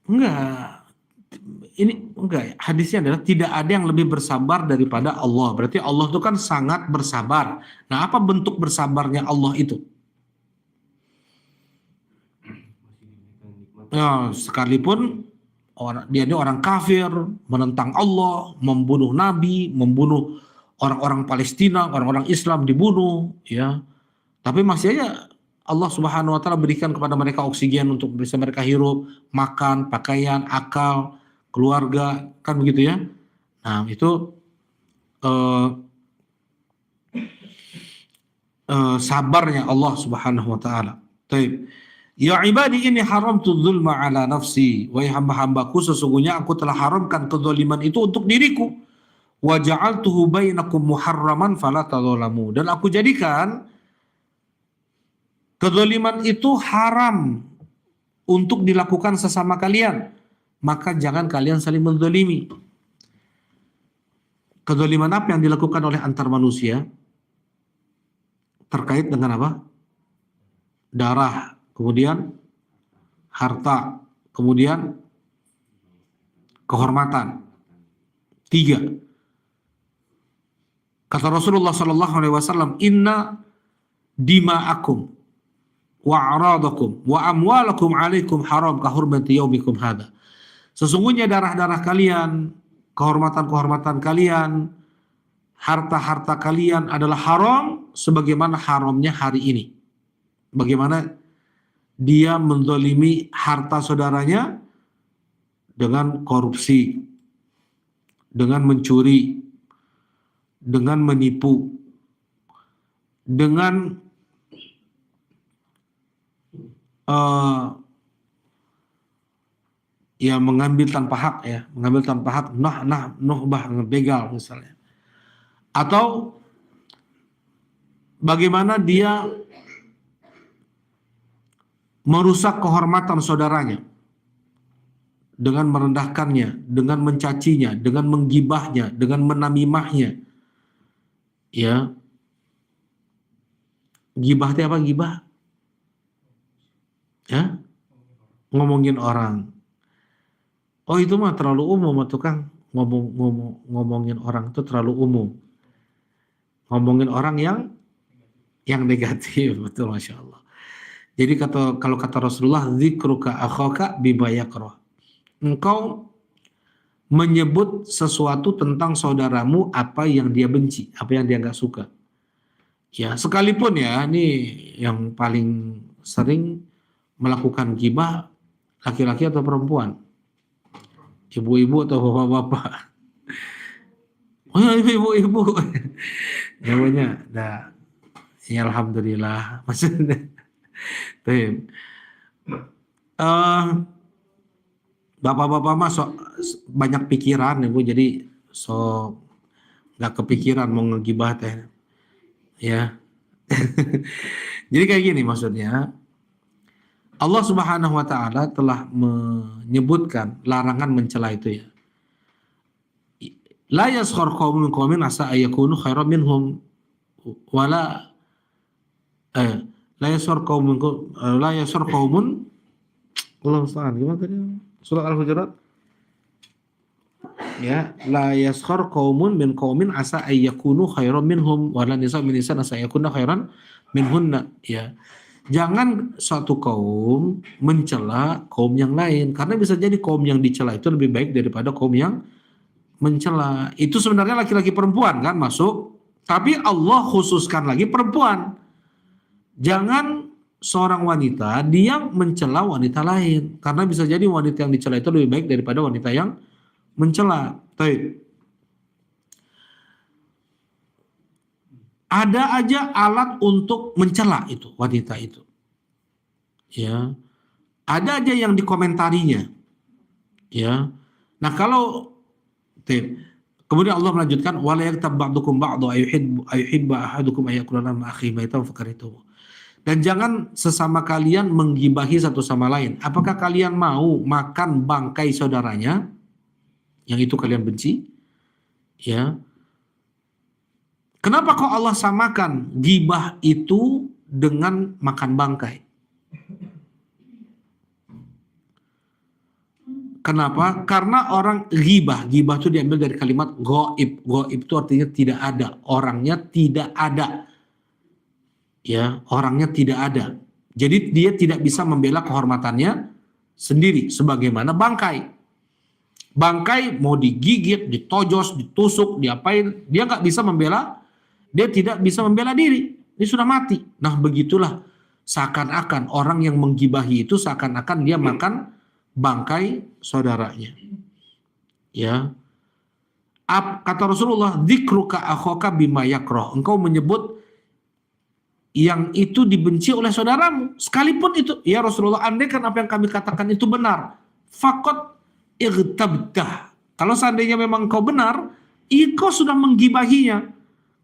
Enggak. Hadisnya adalah tidak ada yang lebih bersabar daripada Allah. Berarti Allah itu kan sangat bersabar. Nah, apa bentuk bersabarnya Allah itu? Ya, sekalipun dia ini orang kafir, menentang Allah, membunuh nabi, membunuh orang-orang Palestina, orang-orang Islam dibunuh, ya. Tapi masih aja Allah Subhanahu wa taala berikan kepada mereka oksigen untuk bisa mereka hirup, makan, pakaian, akal, keluarga, kan begitu ya. Nah, itu sabarnya Allah Subhanahu wa taala. Baik. Ya ibadi ini haramtu dzulma ala nafsi. Wahai hamba-hambaku, sesungguhnya aku telah haramkan kezaliman itu untuk diriku. Wa ja'altuhu bainakum muharraman fala tadzalamu. Dan aku jadikan kezaliman itu haram untuk dilakukan sesama kalian. Maka jangan kalian saling menzalimi. Kezaliman apa yang dilakukan oleh antar manusia? Terkait dengan apa? Darah, kemudian harta, kemudian kehormatan. 3. Kata Rasulullah sallallahu alaihi wasallam, "Inna dima'akum wa a'radakum wa amwalakum 'alaikum haram ka hurmati yaumikum hadha." Sesungguhnya darah-darah kalian, kehormatan-kehormatan kalian, harta-harta kalian adalah haram sebagaimana haramnya hari ini. Bagaimana dia menzalimi harta saudaranya dengan korupsi, dengan mencuri, dengan menipu, dengan ya mengambil tanpa hak, ya, mengambil tanpa hak, nuhbah, begal misalnya. Atau bagaimana dia merusak kehormatan saudaranya dengan merendahkannya, dengan mencacinya, dengan menggibahnya, dengan menamimahnya. Ya. Gibah itu apa gibah? Ya? Ngomongin orang. Oh, itu mah terlalu umum, tukang. Ngomongin orang itu terlalu umum. Ngomongin orang yang negatif, betul, Masya Allah. Jadi kalau kata Rasulullah, dzikruka akhaka bima yakrah. Engkau menyebut sesuatu tentang saudaramu apa yang dia benci, apa yang dia nggak suka. Ya, sekalipun ya, ini yang paling sering melakukan ghibah laki-laki atau perempuan, ibu-ibu atau bapak-bapak. Oh, ibu-ibu. Jawabnya, dah. Ya alhamdulillah. Maksudnya, bapak-bapak mah banyak pikiran, ibu, jadi nggak kepikiran mau ngegibah teh, ya. Jadi kayak gini maksudnya. Allah Subhanahu wa taala telah menyebutkan larangan mencela itu, ya. La yaskhar qaumun min qaumin asa ayyakunu khairan minhum wala la yaskhar qaumun Allah Ustaz, gimana tadi? Surat Al-Hujurat. Ya, la yaskhar qaumun min qaumin asa ayyakunu khairan minhum wala nisa min nisan asa ayyakuna khairan minhunna, ya. Jangan suatu kaum mencela kaum yang lain, karena bisa jadi kaum yang dicela itu lebih baik daripada kaum yang mencela. Itu sebenarnya laki-laki perempuan kan masuk, tapi Allah khususkan lagi perempuan. Jangan seorang wanita dia mencela wanita lain, karena bisa jadi wanita yang dicela itu lebih baik daripada wanita yang mencela. Ada aja alat untuk mencela itu wanita itu, ya. Ada aja yang dikomentarinya, ya. Nah kalau kemudian Allah melanjutkan, wala yaktab ba'dukum ba'dha ayuhibba ahadukum ayakula lam akhi maitan fakarituhu. Dan jangan sesama kalian menggibahi satu sama lain. Apakah kalian mau makan bangkai saudaranya yang itu kalian benci? Ya. Kenapa kok Allah samakan gibah itu dengan makan bangkai? Kenapa? Karena orang ghibah itu diambil dari kalimat ghaib. Ghaib itu artinya tidak ada, orangnya tidak ada. Ya, orangnya tidak ada. Jadi dia tidak bisa membela kehormatannya sendiri sebagaimana bangkai. Bangkai mau digigit, ditojos, ditusuk, diapain, dia nggak bisa membela, dia tidak bisa membela diri, dia sudah mati. Nah begitulah seakan-akan orang yang menggibahi itu seakan-akan dia makan bangkai saudaranya. Ya, kata Rasulullah, dzikruka akhaka bima yakrah. Engkau menyebut yang itu dibenci oleh saudaramu, sekalipun itu, ya Rasulullah, andaikan apa yang kami katakan itu benar, fakot irtabtah. Kalau seandainya memang engkau benar, engkau sudah menggibahinya.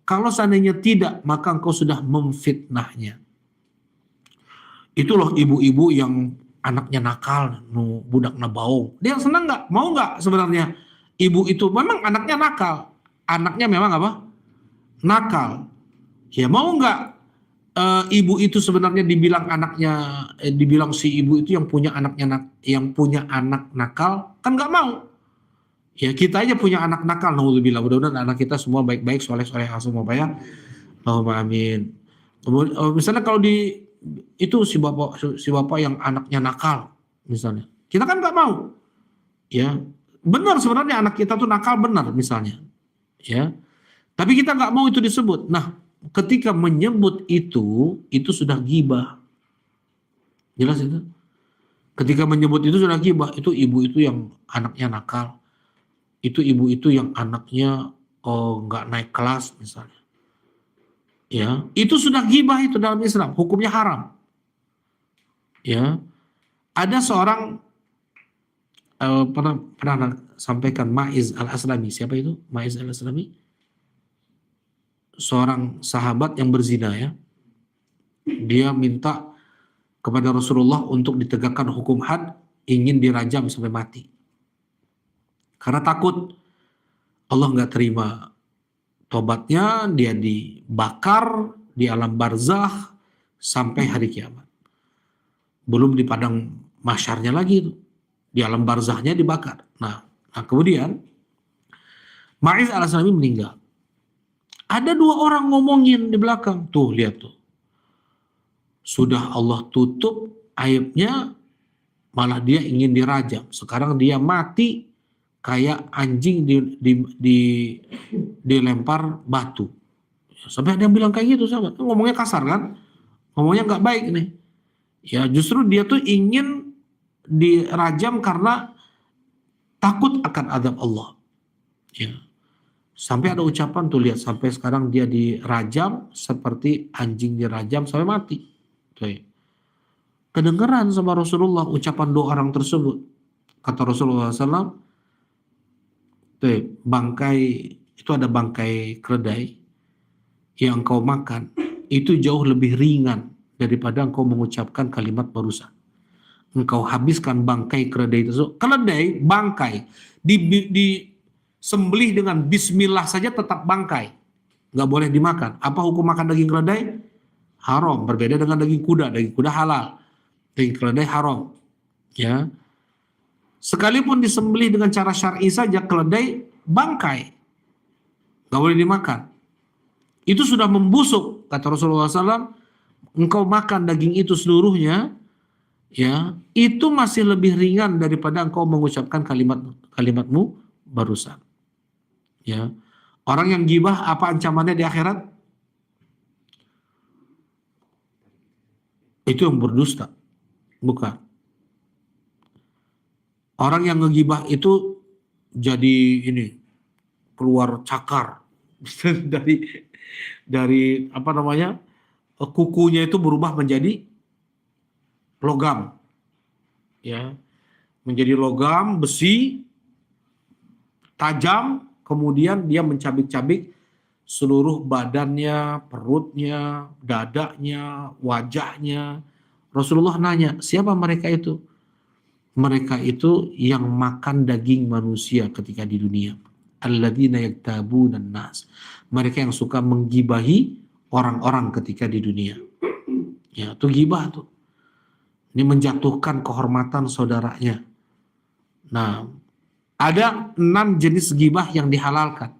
Kalau seandainya tidak, maka engkau sudah memfitnahnya. Itulah ibu-ibu yang anaknya nakal, budak nabaung. Dia senang nggak? Mau nggak sebenarnya? Ibu itu memang anaknya nakal. Anaknya memang apa? Nakal. Ya mau nggak ibu itu sebenarnya dibilang anaknya, dibilang si ibu itu yang punya anaknya yang punya anak nakal, kan nggak mau. Ya kita aja punya anak nakal, naudzubillah. Mudah-mudahan anak kita semua baik-baik, soleh-soleh semua, Pak ya. Allahumma amin. Misalnya kalau itu si bapak yang anaknya nakal, misalnya, kita kan nggak mau. Ya benar sebenarnya anak kita tuh nakal benar misalnya. Ya. Tapi kita nggak mau itu disebut. Nah, ketika menyebut itu sudah ghibah. Jelas itu? Ketika menyebut itu sudah ghibah. Itu ibu itu yang anaknya nakal. Itu ibu itu yang anaknya nggak naik kelas misalnya. Ya, itu sudah ghibah itu dalam Islam. Hukumnya haram. Ya, ada seorang pernah sampaikan Ma'iz al-Aslami. Siapa itu? Ma'iz al-Aslami? Seorang sahabat yang berzina ya. Dia minta kepada Rasulullah untuk ditegakkan hukum had, ingin dirajam sampai mati. Karena takut Allah nggak terima tobatnya, dia dibakar di alam barzakh sampai hari kiamat. Belum di padang mahsyarnya lagi itu. Di alam barzakhnya dibakar. Nah kemudian Ma'iz al-Aslami meninggal. Ada dua orang ngomongin di belakang. Tuh, lihat tuh. Sudah Allah tutup aibnya, malah dia ingin dirajam. Sekarang dia mati kayak anjing dilempar batu. Sampai ada yang bilang kayak gitu, sahabat. Ngomongnya kasar kan? Ngomongnya nggak baik nih. Ya justru dia tuh ingin dirajam karena takut akan azab Allah. Ya. Sampai ada ucapan tuh, lihat, sampai sekarang dia dirajam seperti anjing dirajam sampai mati. Tuh. Kedengeran sama Rasulullah ucapan dua orang tersebut. Kata Rasulullah SAW, tuh, bangkai itu ada bangkai keledai yang engkau makan itu jauh lebih ringan daripada engkau mengucapkan kalimat barusan. Engkau habiskan bangkai keledai tersebut. Keledai bangkai disembelih dengan bismillah saja tetap bangkai, nggak boleh dimakan. Apa hukum makan daging keledai? Haram. Berbeda dengan daging kuda. Daging kuda halal, daging keledai haram. Ya, sekalipun disembelih dengan cara syar'i saja, keledai bangkai, nggak boleh dimakan. Itu sudah membusuk. Kata Rasulullah SAW, engkau makan daging itu seluruhnya, ya, itu masih lebih ringan daripada engkau mengucapkan kalimatmu barusan. Ya, orang yang gibah apa ancamannya di akhirat? Itu yang berdusta, bukan. Orang yang ngegibah itu jadi ini, keluar cakar dari apa namanya, kukunya itu berubah menjadi logam, ya, menjadi logam besi tajam, kemudian dia mencabik-cabik seluruh badannya, perutnya, dadanya, wajahnya. Rasulullah nanya, siapa mereka itu? Mereka itu yang makan daging manusia ketika di dunia. Alladzina yaktabunan nas. Mereka yang suka menggibahi orang-orang ketika di dunia. Ya, itu gibah tuh. Ini menjatuhkan kehormatan saudaranya. Nah, ada 6 jenis gibah yang dihalalkan.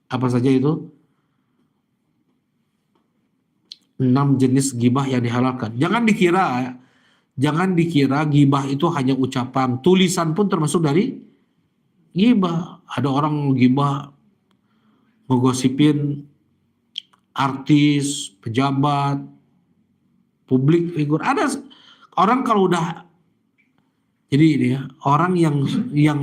Apa saja itu? 6 jenis gibah yang dihalalkan. Jangan dikira gibah itu hanya ucapan, tulisan pun termasuk dari Gibah, ada orang gibah ngegosipin artis, pejabat, publik figur. Ada orang kalau udah jadi ini ya, orang yang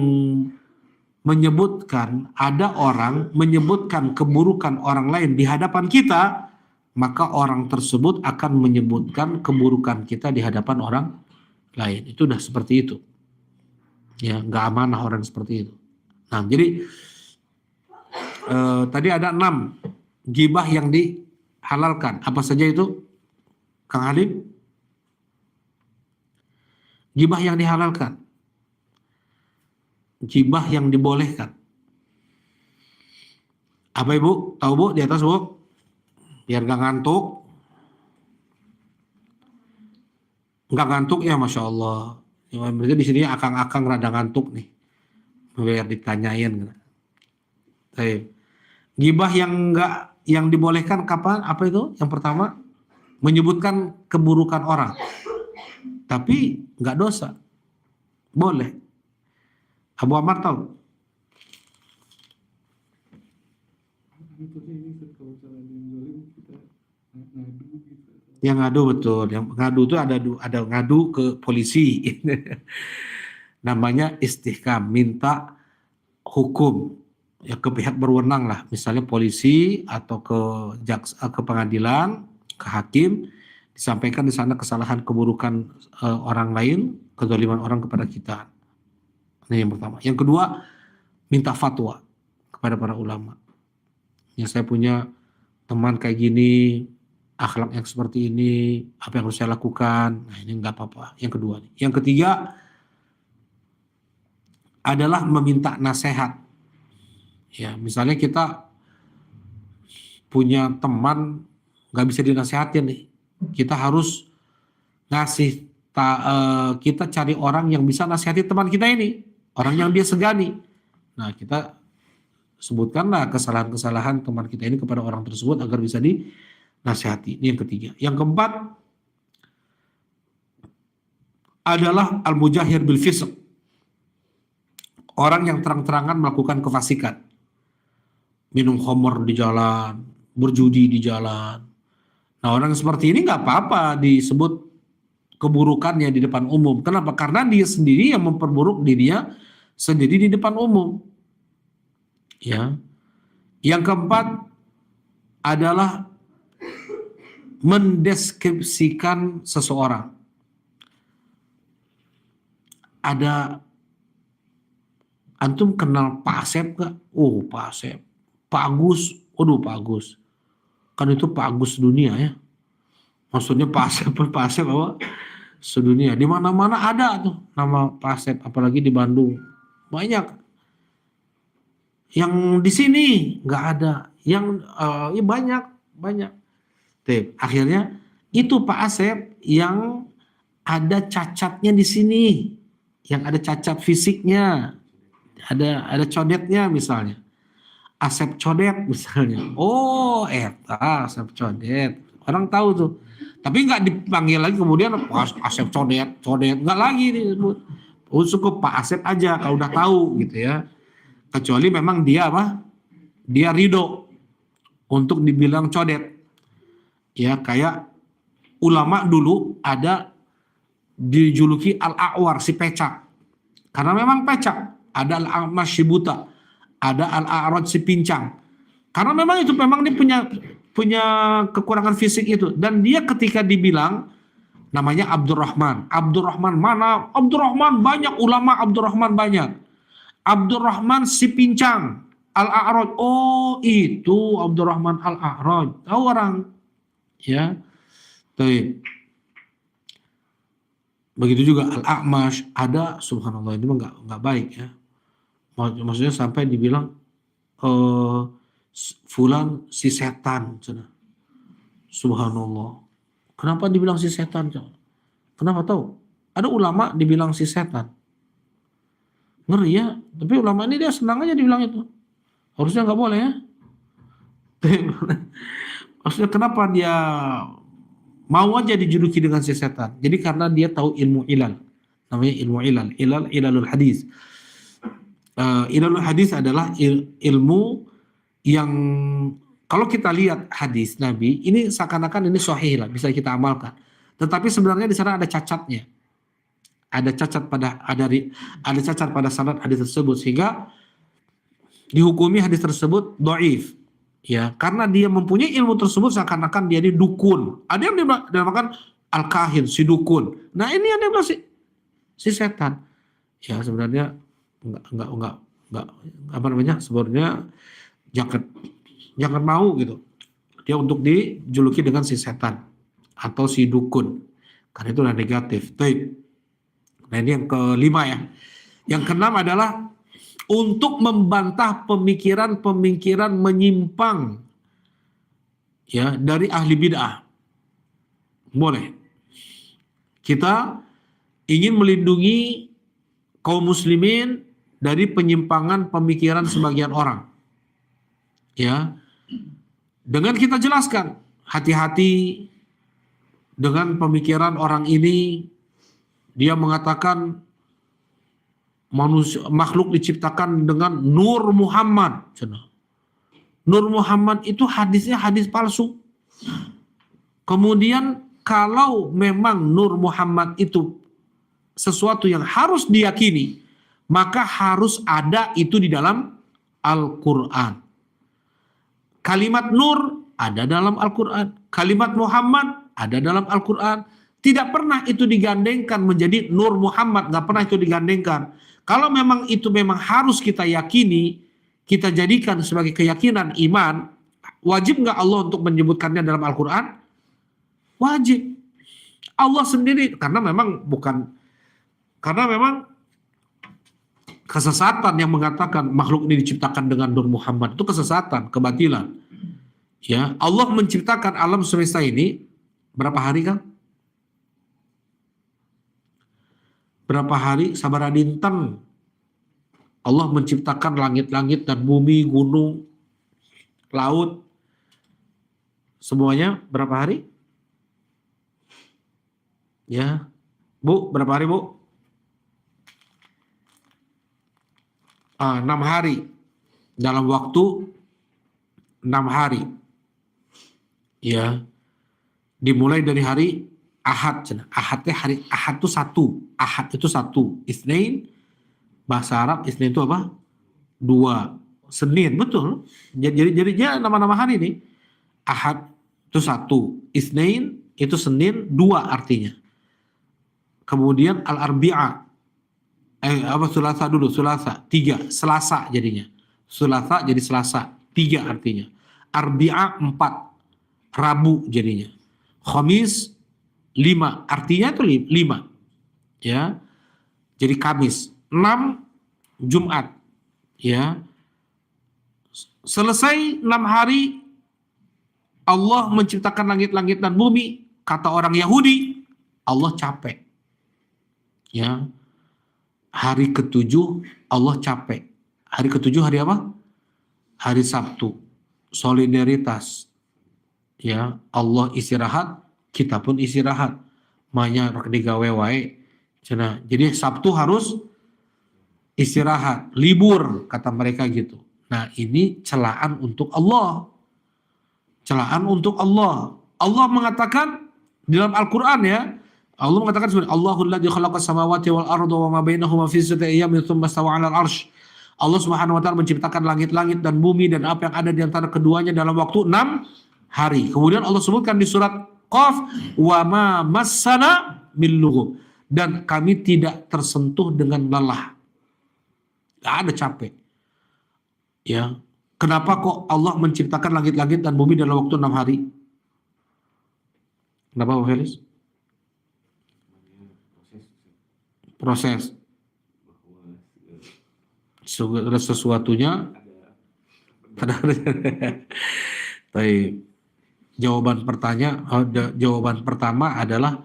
menyebutkan, ada orang menyebutkan keburukan orang lain di hadapan kita, maka orang tersebut akan menyebutkan keburukan kita di hadapan orang lain. Itu udah seperti itu. Ya, nggak amanah orang seperti itu. Nah, jadi tadi ada 6 gibah yang dihalalkan. Apa saja itu, Kang Halim? Gibah yang dihalalkan, gibah yang dibolehkan. Apa Ibu? Tahu Bu di atas Bu? Biar gak ngantuk. Nggak ngantuk ya, Masya Allah. Berarti di sini akang-akang rada ngantuk nih. Biar ditanyain. Baik. Gibah yang dibolehkan kapan? Apa itu? Yang pertama, menyebutkan keburukan orang. Tapi nggak dosa. Boleh. Abu Amar tahu? Yang ngadu, betul. Yang ngadu itu ada ngadu ke polisi. Namanya istihkam, minta hukum ya ke pihak berwenang lah, misalnya polisi atau ke pengadilan, ke hakim, disampaikan di sana kesalahan keburukan orang lain, kezaliman orang kepada kita. Ini yang pertama. Yang kedua, minta fatwa kepada para ulama. Ya, saya punya teman kayak gini, akhlak yang seperti ini, apa yang harus saya lakukan? Nah, ini nggak apa-apa. Yang kedua. Yang ketiga adalah meminta nasihat. Ya, misalnya kita punya teman nggak bisa dinasihatin nih, kita harus kita cari orang yang bisa nasihati teman kita ini, orang yang dia segani. Nah, kita sebutkanlah kesalahan-kesalahan teman kita ini kepada orang tersebut agar bisa dinasihati. Ini yang ketiga. Yang keempat adalah al-mujahir bil fisq. Orang yang terang-terangan melakukan kefasikan. Minum khamr di jalan, berjudi di jalan. Nah, orang seperti ini nggak apa-apa disebut keburukannya di depan umum. Kenapa? Karena dia sendiri yang memperburuk dirinya sendiri di depan umum. Ya. Yang keempat adalah mendeskripsikan seseorang. Ada, antum kenal Pak Asep gak? Oh, Pak Asep. Pak Agus, waduh Pak Agus. Kan itu Pak Agus dunia ya. Maksudnya Pak Asep apa? Sedunia. Di mana-mana ada tuh nama Pak Asep, apalagi di Bandung. Banyak. Yang di sini nggak ada. Yang ya banyak. Akhirnya itu Pak Asep yang ada cacatnya di sini, yang ada cacat fisiknya, ada codetnya misalnya. Asep codet misalnya. Oh, Asep codet. Orang tahu tuh. Tapi nggak dipanggil lagi kemudian Asep codet, nggak lagi disebut. Cukup Pak Asep aja kalau udah tahu gitu ya. Kecuali memang dia apa? Dia ridho untuk dibilang codet. Ya, kayak ulama dulu ada dijuluki Al-A'war, si pecak. Karena memang pecak. Ada Al-A'mash si buta, ada Al-A'raj si pincang. Karena memang dia punya kekurangan fisik itu. Dan dia ketika dibilang namanya Abdurrahman. Abdurrahman mana? Abdurrahman banyak, ulama Abdurrahman banyak. Abdurrahman si pincang, Al-A'raj. Oh, itu Abdurrahman Al-A'raj. Tahu orang. Ya. Baik. Begitu juga Al-A'mash, ada, subhanallah, ini mah nggak baik ya. Maksudnya sampai dibilang fulan si setan. Subhanallah. Kenapa dibilang si setan? Kenapa tahu? Ada ulama dibilang si setan. Ngeri ya. Tapi ulama ini dia senang aja dibilang itu. Harusnya nggak boleh ya. Maksudnya kenapa dia mau aja dijuluki dengan si setan? Jadi karena dia tahu ilmu ilal. Namanya ilmu ilal. Ilalul hadis. Ilmu hadis adalah ilmu yang kalau kita lihat hadis Nabi ini seakan-akan ini sahih lah, bisa kita amalkan. Tetapi sebenarnya di sana ada cacatnya. Ada cacat pada sanad hadis tersebut sehingga dihukumi hadis tersebut dhaif. Ya, karena dia mempunyai ilmu tersebut seakan-akan dia ini dukun. Ada yang dinamakan al-kahin, si dukun. Nah, ini ada yang si setan. Ya, sebenarnya enggak apa namanya? Sebenarnya jangan mau gitu. Dia untuk dijuluki dengan si setan atau si dukun. Karena itu adalah negatif. Baik. Nah, ini yang kelima ya. Yang keenam adalah untuk membantah pemikiran-pemikiran menyimpang ya dari ahli bid'ah. Boleh. Kita ingin melindungi kaum muslimin dari penyimpangan pemikiran sebagian orang. Ya. Dengan kita jelaskan, hati-hati dengan pemikiran orang ini. Dia mengatakan makhluk diciptakan dengan Nur Muhammad. Nur Muhammad itu hadisnya hadis palsu. Kemudian kalau memang Nur Muhammad itu sesuatu yang harus diyakini, maka harus ada itu di dalam Al-Quran. Kalimat Nur ada dalam Al-Quran. Kalimat Muhammad ada dalam Al-Quran. Tidak pernah itu digandengkan menjadi Nur Muhammad, nggak pernah itu digandengkan. Kalau memang itu memang harus kita yakini, kita jadikan sebagai keyakinan iman, wajib nggak Allah untuk menyebutkannya dalam Al-Quran? Wajib. Allah sendiri, karena memang kesesatan yang mengatakan makhluk ini diciptakan dengan Nur Muhammad itu kesesatan, kebatilan. Ya, Allah menciptakan alam semesta ini berapa hari, Kang? Berapa hari sabara dinten Allah menciptakan langit-langit dan bumi, gunung, laut, semuanya berapa hari? Ya, Bu, berapa hari, Bu? 6 hari. Dalam waktu 6 hari. Ya, dimulai dari hari Ahad. Ahadnya hari Ahad itu satu. Ahad itu satu. Isnin, bahasa Arab Isnin itu apa? 2. Senin, betul. Jadinya nama-nama hari ini. Ahad itu satu. Isnin itu Senin, 2 artinya. Kemudian Al-Arbi'a. Sulasa dulu, Sulasa. 3. Selasa jadinya. Sulasa jadi Selasa. 3 artinya. Arbi'a 4. Rabu jadinya. Khamis 5, artinya itu 5. Ya. Jadi Kamis. 6 Jumat. Ya. Selesai 6 hari Allah menciptakan langit-langit dan bumi. Kata orang Yahudi, Allah capek. Ya. Hari ke-7 Allah capek. Hari ke-7 hari apa? Hari Sabtu. Solidaritas. Ya, Allah istirahat, kita pun istirahat. Manya rek digawe wae. Cenah. Jadi Sabtu harus istirahat, libur kata mereka gitu. Nah, ini celaan untuk Allah. Celaan untuk Allah. Allah mengatakan di dalam Al-Qur'an ya, Allah mengatakan sebenarnya Allahul ladzi khalaqas samawati wal arda wa ma bainahuma fi sittati ayyamin tsumma stawa 'alal 'arsy. Allah Subhanahu wa taala menciptakan langit-langit dan bumi dan apa yang ada di antara keduanya dalam waktu 6 hari. Kemudian Allah sebutkan di surat Qaf, wa ma massana min lughub, dan kami tidak tersentuh dengan lelah. Gak ada capek. Ya. Kenapa kok Allah menciptakan langit-langit dan bumi dalam waktu 6 hari? Kenapa, Pak Felis? Proses. Sesuatunya Baik. Jawaban pertama adalah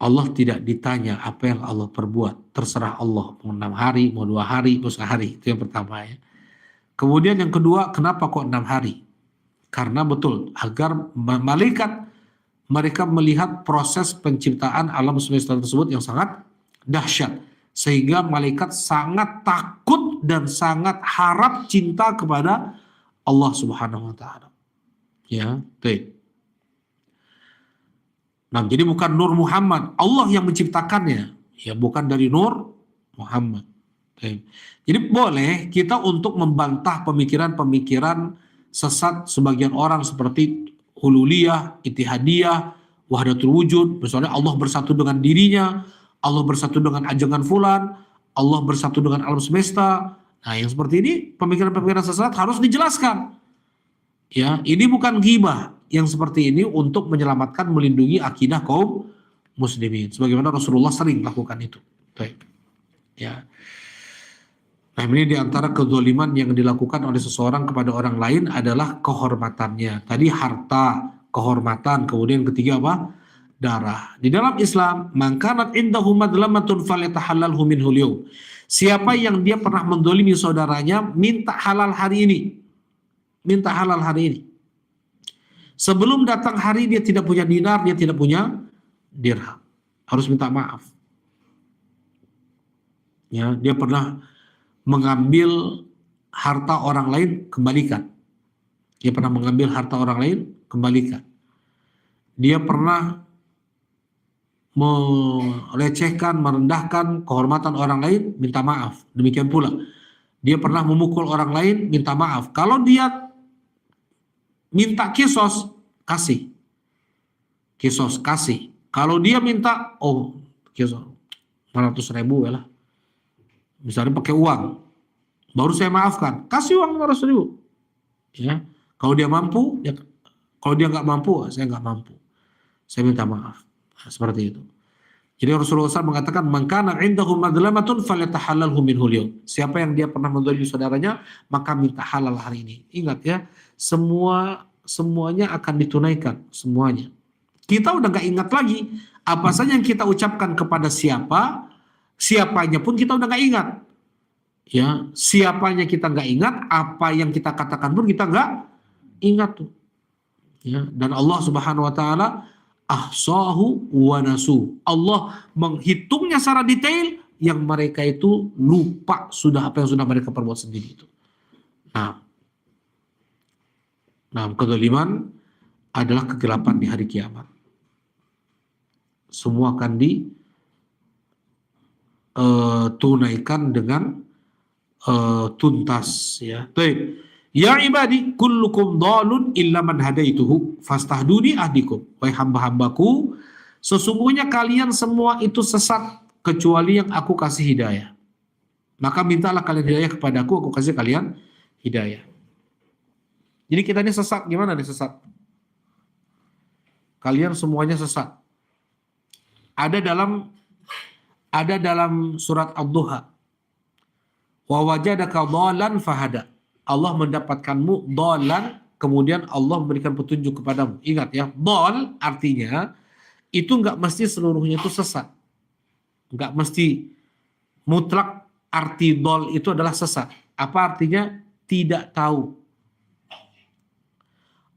Allah tidak ditanya apa yang Allah perbuat. Terserah Allah. Mau 6 hari, mau 2 hari, mau sehari. Itu yang pertama ya. Kemudian yang kedua, kenapa kok 6 hari? Karena betul, agar malaikat mereka melihat proses penciptaan alam semesta tersebut yang sangat dahsyat. Sehingga malaikat sangat takut takut dan sangat harap cinta kepada Allah Subhanahu wa taala. Ya, baik. Nah, jadi bukan Nur Muhammad, Allah yang menciptakannya, ya bukan dari Nur Muhammad. Baik. Jadi boleh kita untuk membantah pemikiran-pemikiran sesat sebagian orang seperti hululiyah, ittihadiyah, wahdatul wujud, misalnya Allah bersatu dengan dirinya, Allah bersatu dengan ajangan fulan, Allah bersatu dengan alam semesta. Nah, yang seperti ini pemikiran-pemikiran sesat harus dijelaskan. Ya, ini bukan ghibah yang seperti ini untuk menyelamatkan, melindungi akidah kaum muslimin. Sebagaimana Rasulullah sering lakukan itu. Baik. Ya. Nah, ini diantara kezaliman yang dilakukan oleh seseorang kepada orang lain adalah kehormatannya. Tadi harta, kehormatan, kemudian ketiga apa? Darah. Di dalam Islam, man kanat indahu madlamatun falyatahallalhu minhu al-yawm. Siapa yang dia pernah mendolimi saudaranya, minta halal hari ini. Minta halal hari ini. Sebelum datang hari dia tidak punya dinar, dia tidak punya dirham. Harus minta maaf. Ya, dia pernah mengambil harta orang lain, kembalikan. Dia pernah mengambil harta orang lain, kembalikan. Dia pernah melecehkan, merendahkan kehormatan orang lain, minta maaf. Demikian pula. Dia pernah memukul orang lain, minta maaf. Kalau dia minta kisos, kasih. Kisos, kasih. Kalau dia minta, oh, kisos, 500.000 ya lah. Misalnya pakai uang. Baru saya maafkan. Kasih uang 500.000. Ya. Kalau dia mampu, ya, kalau dia nggak mampu, saya nggak mampu. Saya minta maaf. Nah, seperti itu. Jadi Rasulullah SAW mengatakan, "Man kana 'indahu madlamatun falyatahallalhu minhu al-yawm." Siapa yang dia pernah menzalimi saudaranya, maka minta halal hari ini. Ingat ya, semuanya akan ditunaikan, semuanya. Kita udah nggak ingat lagi apa saja yang kita ucapkan kepada siapanya pun kita udah nggak ingat. Ya, siapanya kita nggak ingat, apa yang kita katakan pun kita nggak ingat tuh. Ya, dan Allah Subhanahu wa taala ahsahu wa nasu. Allah menghitungnya secara detail yang mereka itu lupa sudah apa yang sudah mereka perbuat sendiri itu. Nah, kezaliman adalah kegelapan di hari kiamat. Semua akan ditunaikan dengan tuntas, ya. Baik. Ya ibadi kullukum dhalun illa man hadaituhu fastahduni ahdikum. Wahai hamba-hambaku, sesungguhnya kalian semua itu sesat kecuali yang aku kasih hidayah. Maka mintalah kalian hidayah kepadaku, aku kasih kalian hidayah. Jadi kita ini sesat, gimana nih sesat? Kalian semuanya sesat. Ada dalam surat Ad-Duha. Wa wajadaka dhalan fahada. Allah mendapatkanmu dhalan, kemudian Allah memberikan petunjuk kepadamu. Ingat ya, dhal artinya itu enggak mesti seluruhnya itu sesat. Enggak mesti mutlak arti dhal itu adalah sesat. Apa artinya? Tidak tahu.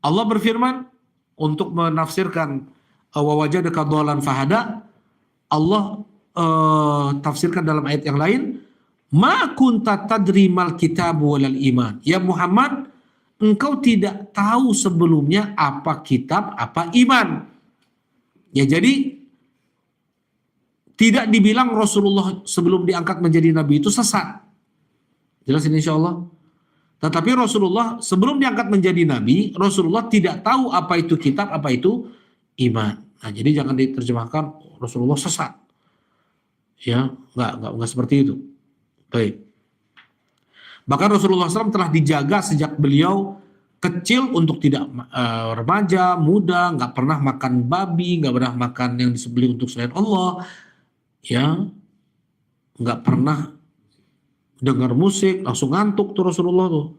Allah berfirman untuk menafsirkan wa wajadaka dhalan fahada. Allah tafsirkan dalam ayat yang lain, ma kunta tadri mal kitab walal iman. Ya Muhammad, engkau tidak tahu sebelumnya apa kitab, apa iman. Ya, jadi tidak dibilang Rasulullah sebelum diangkat menjadi nabi itu sesat. Jelas ini insyaallah. Tetapi Rasulullah sebelum diangkat menjadi nabi, Rasulullah tidak tahu apa itu kitab, apa itu iman. Nah, jadi jangan diterjemahkan Rasulullah sesat. Ya, enggak seperti itu. Baik. Bahkan Rasulullah SAW telah dijaga sejak beliau kecil untuk tidak remaja, muda, nggak pernah makan babi, nggak pernah makan yang disembelih untuk selain Allah, ya, nggak pernah dengar musik, langsung ngantuk tuh Rasulullah tuh.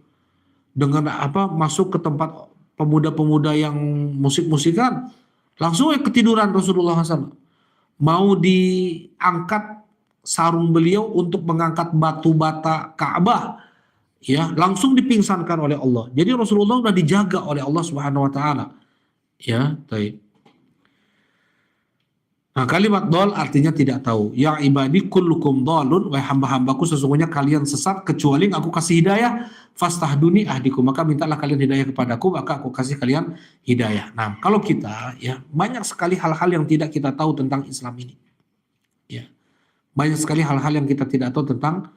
Dengan apa masuk ke tempat pemuda-pemuda yang musik-musikan, langsung ketiduran Rasulullah SAW. Mau diangkat sarung beliau untuk mengangkat batu bata Ka'bah, ya, langsung dipingsankan oleh Allah. Jadi Rasulullah sudah dijaga oleh Allah Subhanahu wa taala. Ya, baik. Nah, kalimat dol artinya tidak tahu. Ya ibadi kullukum dolun, wahai hamba-hambaku sesungguhnya kalian sesat kecuali aku kasih hidayah. Fastahduni ahdikum, maka mintalah kalian hidayah kepadaku, maka aku kasih kalian hidayah. Nah, kalau kita ya banyak sekali hal-hal yang tidak kita tahu tentang Islam ini. Ya, banyak sekali hal-hal yang kita tidak tahu tentang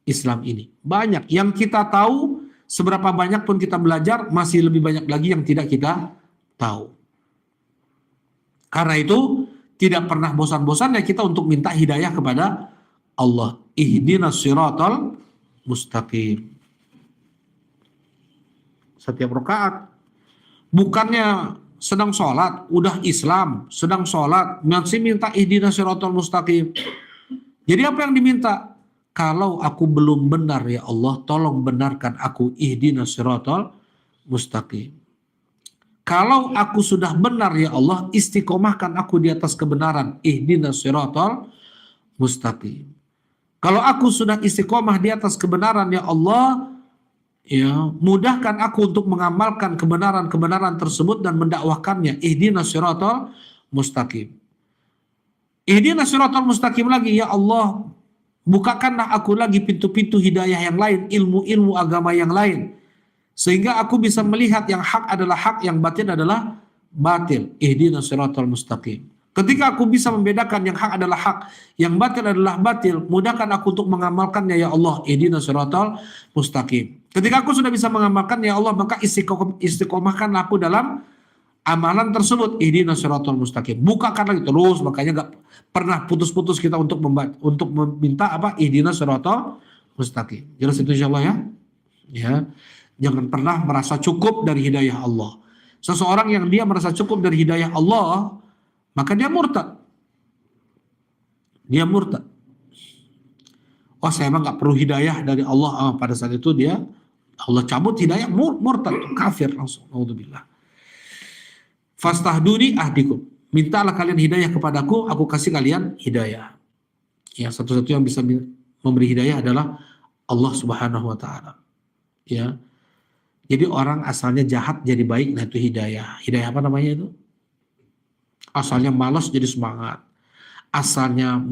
Islam ini. Banyak yang kita tahu, seberapa banyak pun kita belajar, masih lebih banyak lagi yang tidak kita tahu. Karena itu tidak pernah bosan-bosannya kita untuk minta hidayah kepada Allah. Ihdinas siratal mustaqim. Setiap rakaat. Bukannya sedang sholat, udah Islam, sedang sholat, masih minta ihdinas siratal mustaqim. Jadi apa yang diminta? Kalau aku belum benar ya Allah, tolong benarkan aku, ihdinas siratal mustaqim. Kalau aku sudah benar ya Allah, istiqomahkan aku di atas kebenaran. Ihdinas siratal mustaqim. Kalau aku sudah istiqomah di atas kebenaran ya Allah, ya, mudahkan aku untuk mengamalkan kebenaran-kebenaran tersebut dan mendakwahkannya. Ihdinas siratal mustaqim. Ihdinas siratal mustaqim lagi ya Allah, bukakanlah aku lagi pintu-pintu hidayah yang lain, ilmu-ilmu agama yang lain. Sehingga aku bisa melihat yang hak adalah hak, yang batil adalah batil. Ihdinas siratal mustaqim. Ketika aku bisa membedakan yang hak adalah hak, yang batil adalah batil, mudahkan aku untuk mengamalkannya ya Allah. Ihdinas siratal mustaqim. Ketika aku sudah bisa mengamalkan ya Allah, maka istiqomahkan aku dalam amalan tersebut. Ihdinas siratal mustaqim. Bukakan lagi terus, makanya gak pernah putus-putus kita untuk meminta apa? Ihdinas siratal mustaqim. Jelas itu insyaallah ya. Ya. Jangan pernah merasa cukup dari hidayah Allah. Seseorang yang dia merasa cukup dari hidayah Allah, maka dia murtad. Dia murtad. Oh, saya emang gak perlu hidayah dari Allah. Pada saat itu dia, Allah cabut hidayah, murtad, kafir langsung. Alhamdulillah. Fastahduni ahdikum. Mintalah kalian hidayah kepadaku, aku kasih kalian hidayah. Ya, satu-satu yang bisa memberi hidayah adalah Allah Subhanahu wa taala. Ya. Jadi orang asalnya jahat jadi baik, nah itu hidayah. Hidayah apa namanya itu? Asalnya malas jadi semangat. Asalnya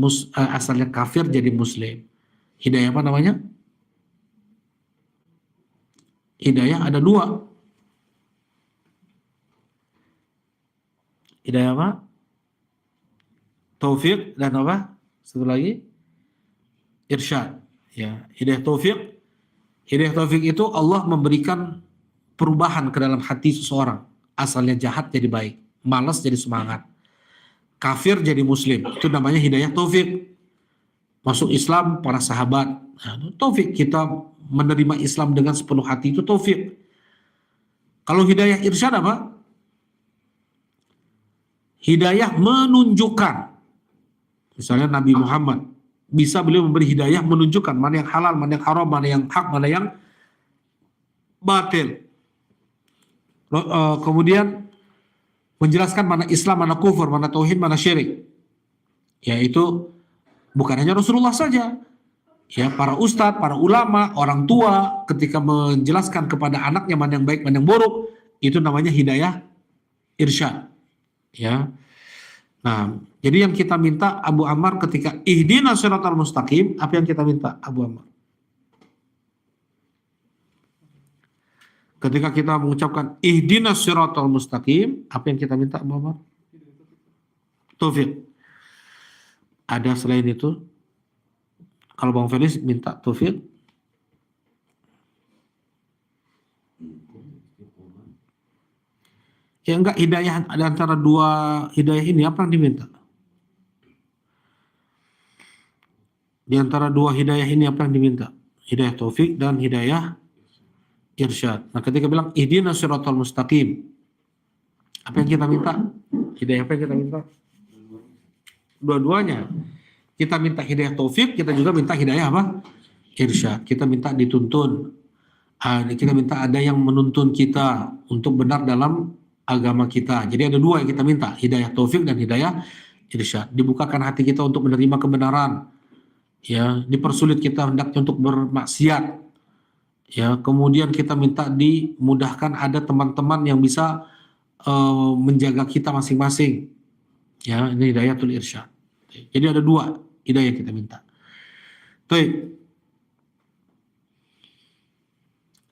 kafir jadi muslim. Hidayah apa namanya? Hidayah ada dua. Hidayah apa? Taufik dan apa? Satu lagi? Irsyad. Ya, hidayah taufik. Hidayah taufik itu Allah memberikan perubahan ke dalam hati seseorang. Asalnya jahat jadi baik, malas jadi semangat, kafir jadi muslim. Itu namanya hidayah taufik. Masuk Islam para sahabat, nah, taufik. Kita menerima Islam dengan sepenuh hati, itu taufik. Kalau hidayah irsyad apa? Hidayah menunjukkan. Misalnya Nabi Muhammad, bisa beliau memberi hidayah menunjukkan mana yang halal, mana yang haram, mana yang hak, mana yang batil. Kemudian menjelaskan mana Islam, mana kufur, mana tauhid, mana syirik. Yaitu bukan hanya Rasulullah saja. Ya, para ustadz, para ulama, orang tua ketika menjelaskan kepada anaknya mana yang baik, mana yang buruk, itu namanya hidayah irsyad. Ya. Nah, jadi yang kita minta Abu Ammar ketika ihdinas siratal mustaqim, apa yang kita minta Abu Ammar? Ketika kita mengucapkan ihdinas siratal mustaqim, apa yang kita minta Abu Ammar? Taufik. Ada selain itu? Kalau Bang Felis minta taufik? Ya enggak, hidayah ada antara dua hidayah ini, apa yang diminta? Di antara dua hidayah ini apa yang diminta? Hidayah taufik dan hidayah irsyad. Nah, ketika bilang ihdinas siratal mustaqim, apa yang kita minta? Hidayah apa yang kita minta? Dua-duanya. Kita minta hidayah taufik, kita juga minta hidayah apa? Irsyad. Kita minta dituntun. Kita minta ada yang menuntun kita untuk benar dalam agama kita. Jadi ada dua yang kita minta, hidayah taufik dan hidayah irsyad. Dibukakan hati kita untuk menerima kebenaran. Ya, dipersulit kita hendaknya untuk bermaksiat. Ya, kemudian kita minta dimudahkan ada teman-teman yang bisa menjaga kita masing-masing. Ya, ini hidayatul irsyad. Jadi ada 2 hidayah yang kita minta. Baik.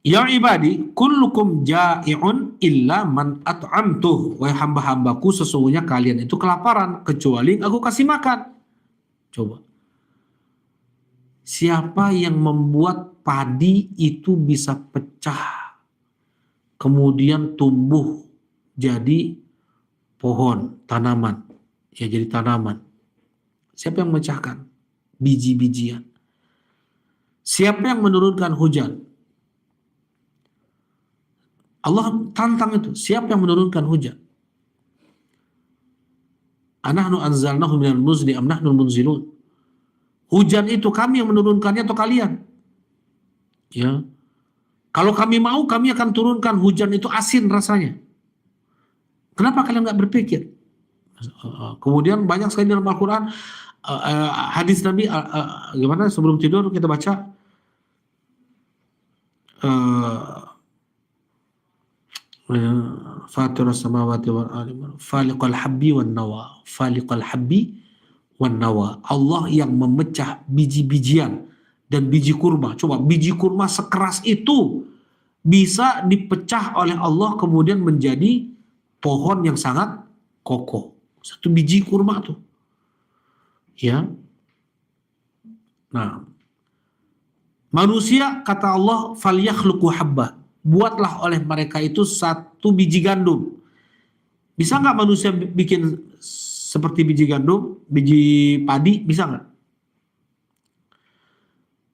Ya ibadi, kullukum ja'i'un illa man at'amtuh. Wahai hamba-hambaku, sesungguhnya kalian itu kelaparan, kecuali aku kasih makan. Coba. Siapa yang membuat padi itu bisa pecah, kemudian tumbuh jadi pohon, tanaman. Ya, jadi tanaman. Siapa yang memecahkan? Biji-bijian. Siapa yang menurunkan hujan? Allah tantang itu. Siapa yang menurunkan hujan? Anahnu anzalnahu minal muzni am nahnul munzilun. Hujan itu kami yang menurunkannya atau kalian? Ya. Kalau kami mau, kami akan turunkan hujan itu asin rasanya. Kenapa kalian nggak berpikir? Kemudian banyak sekali dalam Al-Quran hadis Nabi gimana sebelum tidur kita baca Fatir as-samawati wal ardi faliqal habbi wan nawa faliqal habbi wan nawa. Allah yang memecah biji-bijian dan biji kurma. Coba biji kurma sekeras itu bisa dipecah oleh Allah kemudian menjadi pohon yang sangat kokoh. Satu biji kurma tuh. Ya. Nah, manusia kata Allah falyakhluqu habba. Buatlah oleh mereka itu satu biji gandum. Bisa nggak manusia bikin seperti biji gandum, biji padi, bisa nggak?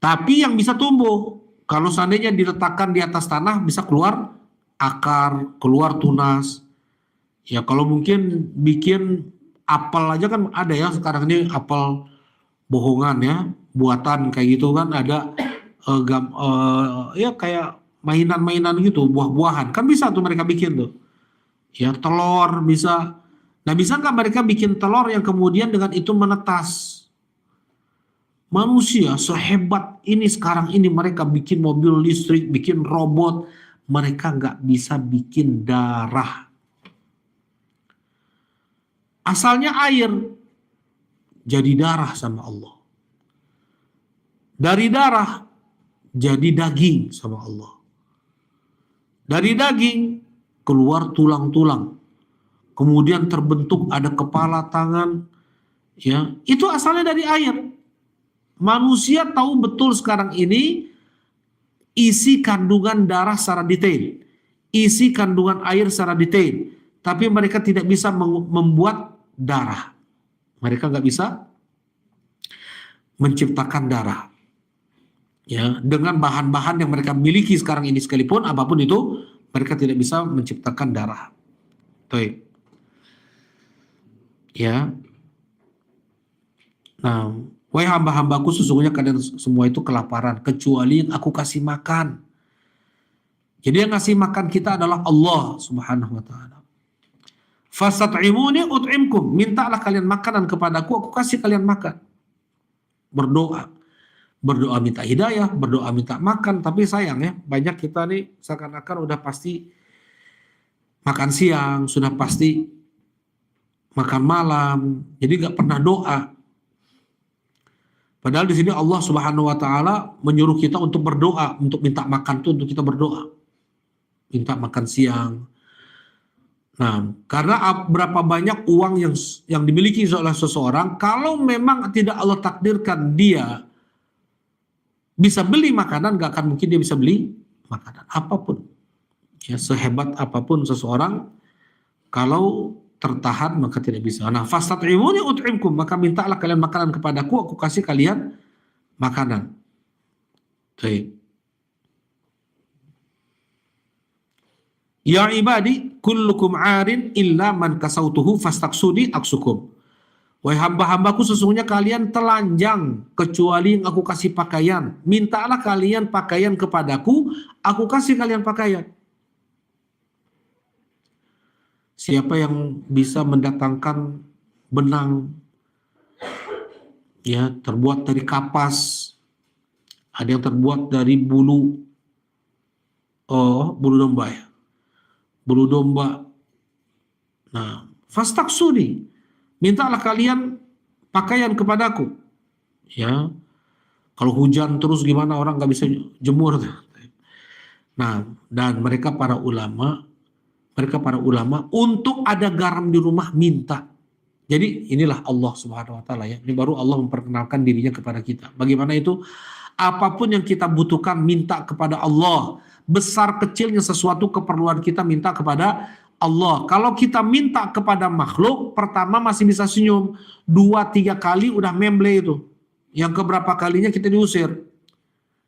Tapi yang bisa tumbuh, kalau seandainya diletakkan di atas tanah bisa keluar akar, keluar tunas. Ya kalau mungkin bikin apel aja kan ada ya sekarang ini apel bohongan ya, buatan kayak gitu kan ada ya kayak mainan-mainan gitu, buah-buahan. Kan bisa tuh mereka bikin tuh. Ya, telur bisa. Nah, bisa nggak mereka bikin telur yang kemudian dengan itu menetas? Manusia sehebat ini sekarang ini mereka bikin mobil listrik, bikin robot. Mereka nggak bisa bikin darah. Asalnya air, jadi darah sama Allah. Dari darah, jadi daging sama Allah. Dari daging keluar tulang-tulang, kemudian terbentuk ada kepala, tangan, ya itu asalnya dari air. Manusia tahu betul sekarang ini isi kandungan darah secara detail, isi kandungan air secara detail, tapi mereka tidak bisa membuat darah. Mereka nggak bisa menciptakan darah. Ya, dengan bahan-bahan yang mereka miliki sekarang ini sekalipun apapun itu mereka tidak bisa menciptakan darah. Tuh. Ya. Nah, wahai hamba-hambaku sesungguhnya kalian semua itu kelaparan kecuali yang aku kasih makan. Jadi yang ngasih makan kita adalah Allah Subhanahu wa taala. Fastat'imuni ut'imkum. Mintalah kalian makanan kepadaku, aku kasih kalian makan. Berdoa minta hidayah, berdoa minta makan, tapi sayang ya, banyak kita nih seakan-akan udah pasti makan siang, sudah pasti makan malam, jadi nggak pernah doa. Padahal di sini Allah Subhanahu wa taala menyuruh kita untuk berdoa, untuk minta makan tuh untuk kita berdoa. Minta makan siang. Nah, karena berapa banyak uang yang dimiliki oleh seseorang, kalau memang tidak Allah takdirkan dia bisa beli makanan, gak akan mungkin dia bisa beli makanan apapun. Ya, sehebat apapun seseorang, kalau tertahan maka tidak bisa. Nah, fastat'imuni ut'imkum, maka mintalah kalian makanan kepadaku, aku kasih kalian makanan. Baik. Ya ibadi, kullukum 'arin illa man kasautuhu fastaksuni aksukum. Wahai hamba-hambaku sesungguhnya kalian telanjang kecuali yang aku kasih pakaian. Mintalah kalian pakaian kepadaku, aku kasih kalian pakaian. Siapa yang bisa mendatangkan benang ya terbuat dari kapas, ada yang terbuat dari bulu domba ya. Bulu domba. Nah, fastaksuni. mintalah kalian pakaian kepadaku. Ya, kalau hujan terus gimana orang nggak bisa jemur. Nah, dan mereka para ulama untuk ada garam di rumah minta. Jadi inilah Allah Subhanahu wa taala ya. Ini baru Allah memperkenalkan dirinya kepada kita. Bagaimana itu? Apapun yang kita butuhkan minta kepada Allah. Besar kecilnya sesuatu keperluan kita minta kepada Allah. Kalau kita minta kepada makhluk, pertama masih bisa senyum. 2-3 kali udah memble itu. Yang keberapa kalinya kita diusir.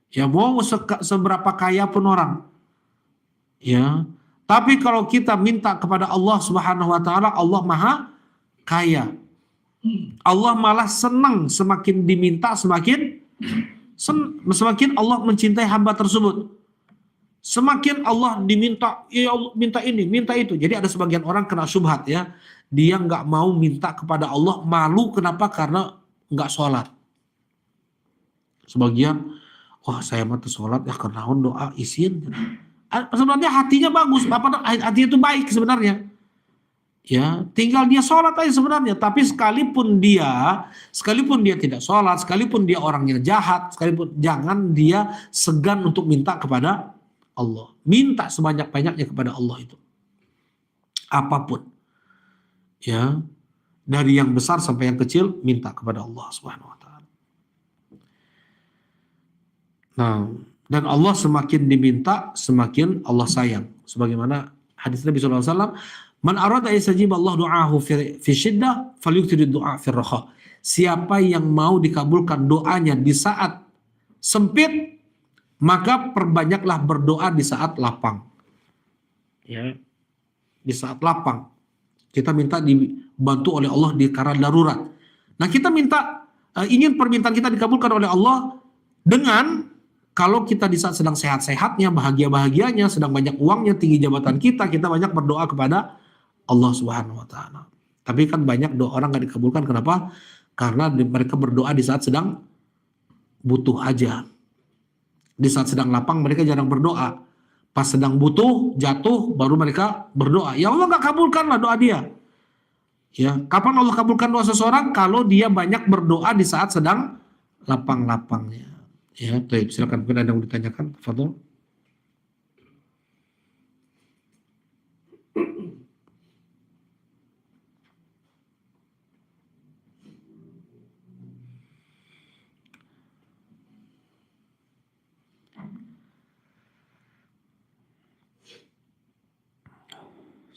Ya mau seberapa kaya pun orang. Ya. Tapi kalau kita minta kepada Allah Subhanahu wa taala, Allah Maha Kaya. Allah malah senang semakin diminta semakin Allah mencintai hamba tersebut. Semakin Allah diminta, ya Allah minta ini, minta itu. Jadi ada sebagian orang kena syubhat ya. Dia nggak mau minta kepada Allah, malu kenapa? Karena nggak sholat. Sebagian, wah saya mah sholat ya karena doa isin. Sebenarnya hatinya bagus, hatinya itu baik sebenarnya. Ya, tinggal dia sholat aja sebenarnya. Tapi sekalipun dia tidak sholat, sekalipun dia orangnya jahat, sekalipun jangan dia segan untuk minta kepada Allah. Minta sebanyak-banyaknya kepada Allah itu. Apapun. Ya, dari yang besar sampai yang kecil minta kepada Allah Subhanahu wa taala. Nah, dan Allah semakin diminta, semakin Allah sayang. Sebagaimana hadis Nabi sallallahu alaihi wasallam, man arada yastajib Allah du'ahu fi syiddah falyukthir du'a fi raha. Siapa yang mau dikabulkan doanya di saat sempit, maka perbanyaklah berdoa di saat lapang. Ya. Di saat lapang. Kita minta dibantu oleh Allah di karena darurat. Nah, kita minta ingin permintaan kita dikabulkan oleh Allah dengan kalau kita di saat sedang sehat-sehatnya, bahagia-bahagianya, sedang banyak uangnya, tinggi jabatan kita banyak berdoa kepada Allah Subhanahu wa taala. Tapi kan banyak doa orang nggak dikabulkan. Kenapa? Karena mereka berdoa di saat sedang butuh aja. Di saat sedang lapang mereka jarang berdoa. Pas sedang butuh, jatuh, baru mereka berdoa. Ya Allah nggak kabulkanlah doa dia. Ya, kapan Allah kabulkan doa seseorang? Kalau dia banyak berdoa di saat sedang lapang-lapangnya. Ya, baik, silakan mungkin ada yang ditanyakan, Fadol.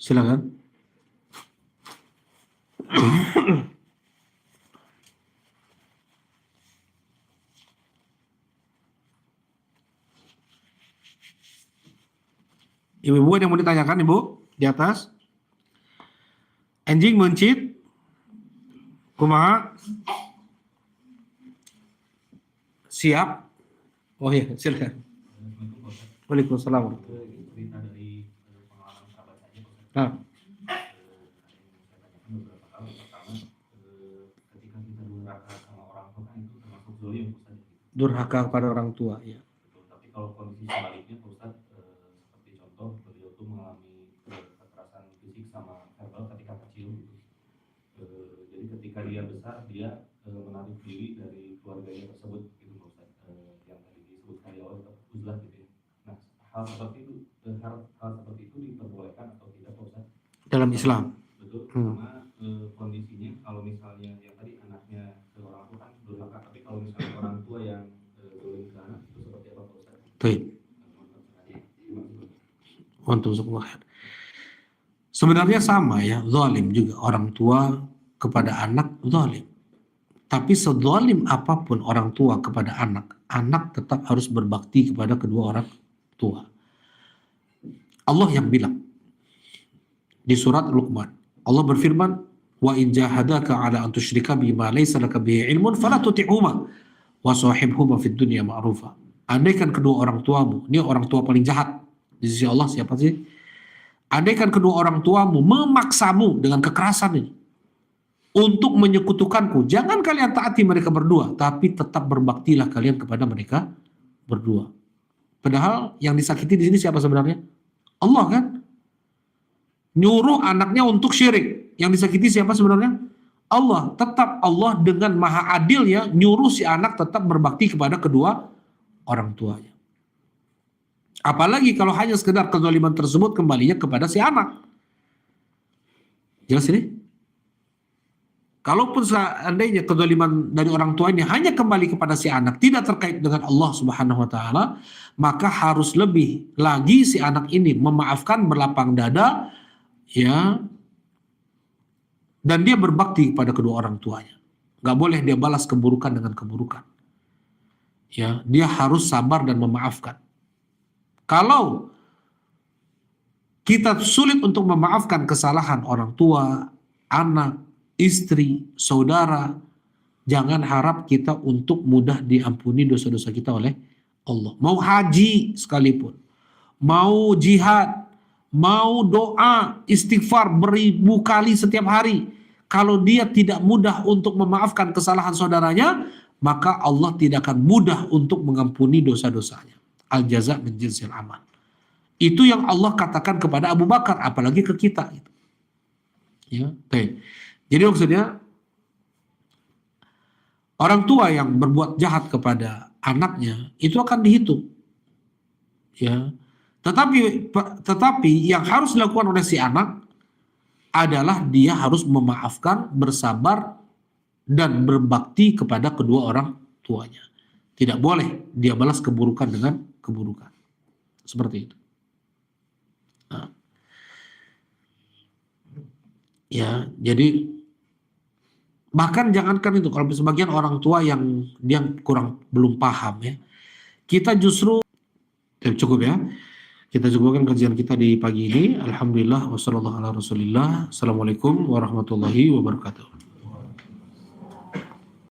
Silakan. Ibu-ibu ada yang mau ditanyakan, Ibu? Di atas. Anjing mencit. Kumaha? Siap? Oh iya, silakan. Waalaikumsalam. Nah. Durhaka kepada orang tua, ya. Tapi kalau kondisi sebaliknya, Pak Ustadz, seperti contoh beliau tuh mengalami kekerasan fisik sama verbal ketika kecil. Jadi ketika dia besar, dia menarik diri dari keluarganya tersebut, gitu Pak Ustadz. Yang tadi disebutkan di awal uzlah gitu ya. Nah, hal seperti itu diperbolehkan atau tidak Pak Ustadz? Dalam Islam. Betul. Karena kondisinya kalau misalnya yang tadi anaknya ke orang tua kan durhaka, tapi kalau misalnya orang tua yang zalim ke anak itu seperti apa Pak Ustadz? Baik. Sebenarnya sama ya, zalim juga orang tua kepada anak zalim. Tapi sezalim apapun orang tua kepada anak, anak tetap harus berbakti kepada kedua orang tua. Allah yang bilang di surat Luqman, Allah berfirman, wa in jahadaka ala an tusyrika bima laysa laka bihi ilmun fala tuti'huma wa sahibhuma fid dunya ma'rufa. Andaikan kedua orang tuamu, ini orang tua paling jahat di sisi Allah siapa sih? Andaikan kedua orang tuamu memaksamu dengan kekerasan ini untuk menyekutukanku, jangan kalian taati mereka berdua, tapi tetap berbaktilah kalian kepada mereka berdua. Padahal yang disakiti di sini siapa sebenarnya? Allah kan? Nyuruh anaknya untuk syirik. Yang disakiti siapa sebenarnya? Allah dengan maha adilnya nyuruh si anak tetap berbakti kepada kedua orang tuanya. Apalagi kalau hanya sekedar kezaliman tersebut kembalinya kepada si anak. Jelas ini? Kalaupun seandainya kezaliman dari orang tua ini hanya kembali kepada si anak, tidak terkait dengan Allah Subhanahu wa taala, maka harus lebih lagi si anak ini memaafkan, berlapang dada, ya, dan dia berbakti kepada kedua orang tuanya. Gak boleh dia balas keburukan dengan keburukan. Ya, dia harus sabar dan memaafkan. Kalau kita sulit untuk memaafkan kesalahan orang tua, anak, istri, saudara, jangan harap kita untuk mudah diampuni dosa-dosa kita oleh Allah. Mau haji sekalipun, mau jihad, mau doa, istighfar beribu kali setiap hari, kalau dia tidak mudah untuk memaafkan kesalahan saudaranya, maka Allah tidak akan mudah untuk mengampuni dosa-dosanya. Al-jaza min jinsil amal. Itu yang Allah katakan kepada Abu Bakar, apalagi ke kita. Ya, baik. Jadi maksudnya orang tua yang berbuat jahat kepada anaknya itu akan dihitung. Ya. Tetapi yang harus dilakukan oleh si anak adalah dia harus memaafkan, bersabar, dan berbakti kepada kedua orang tuanya. Tidak boleh dia balas keburukan dengan keburukan. Seperti itu. Nah. Ya, jadi bahkan jangankan itu, kalau sebagian orang tua yang dia belum paham ya, kita justru cukup ya. Kita cukupkan kajian kita di pagi ini. Alhamdulillah wassallallahu ala rasulillah. Assalamualaikum warahmatullahi wabarakatuh.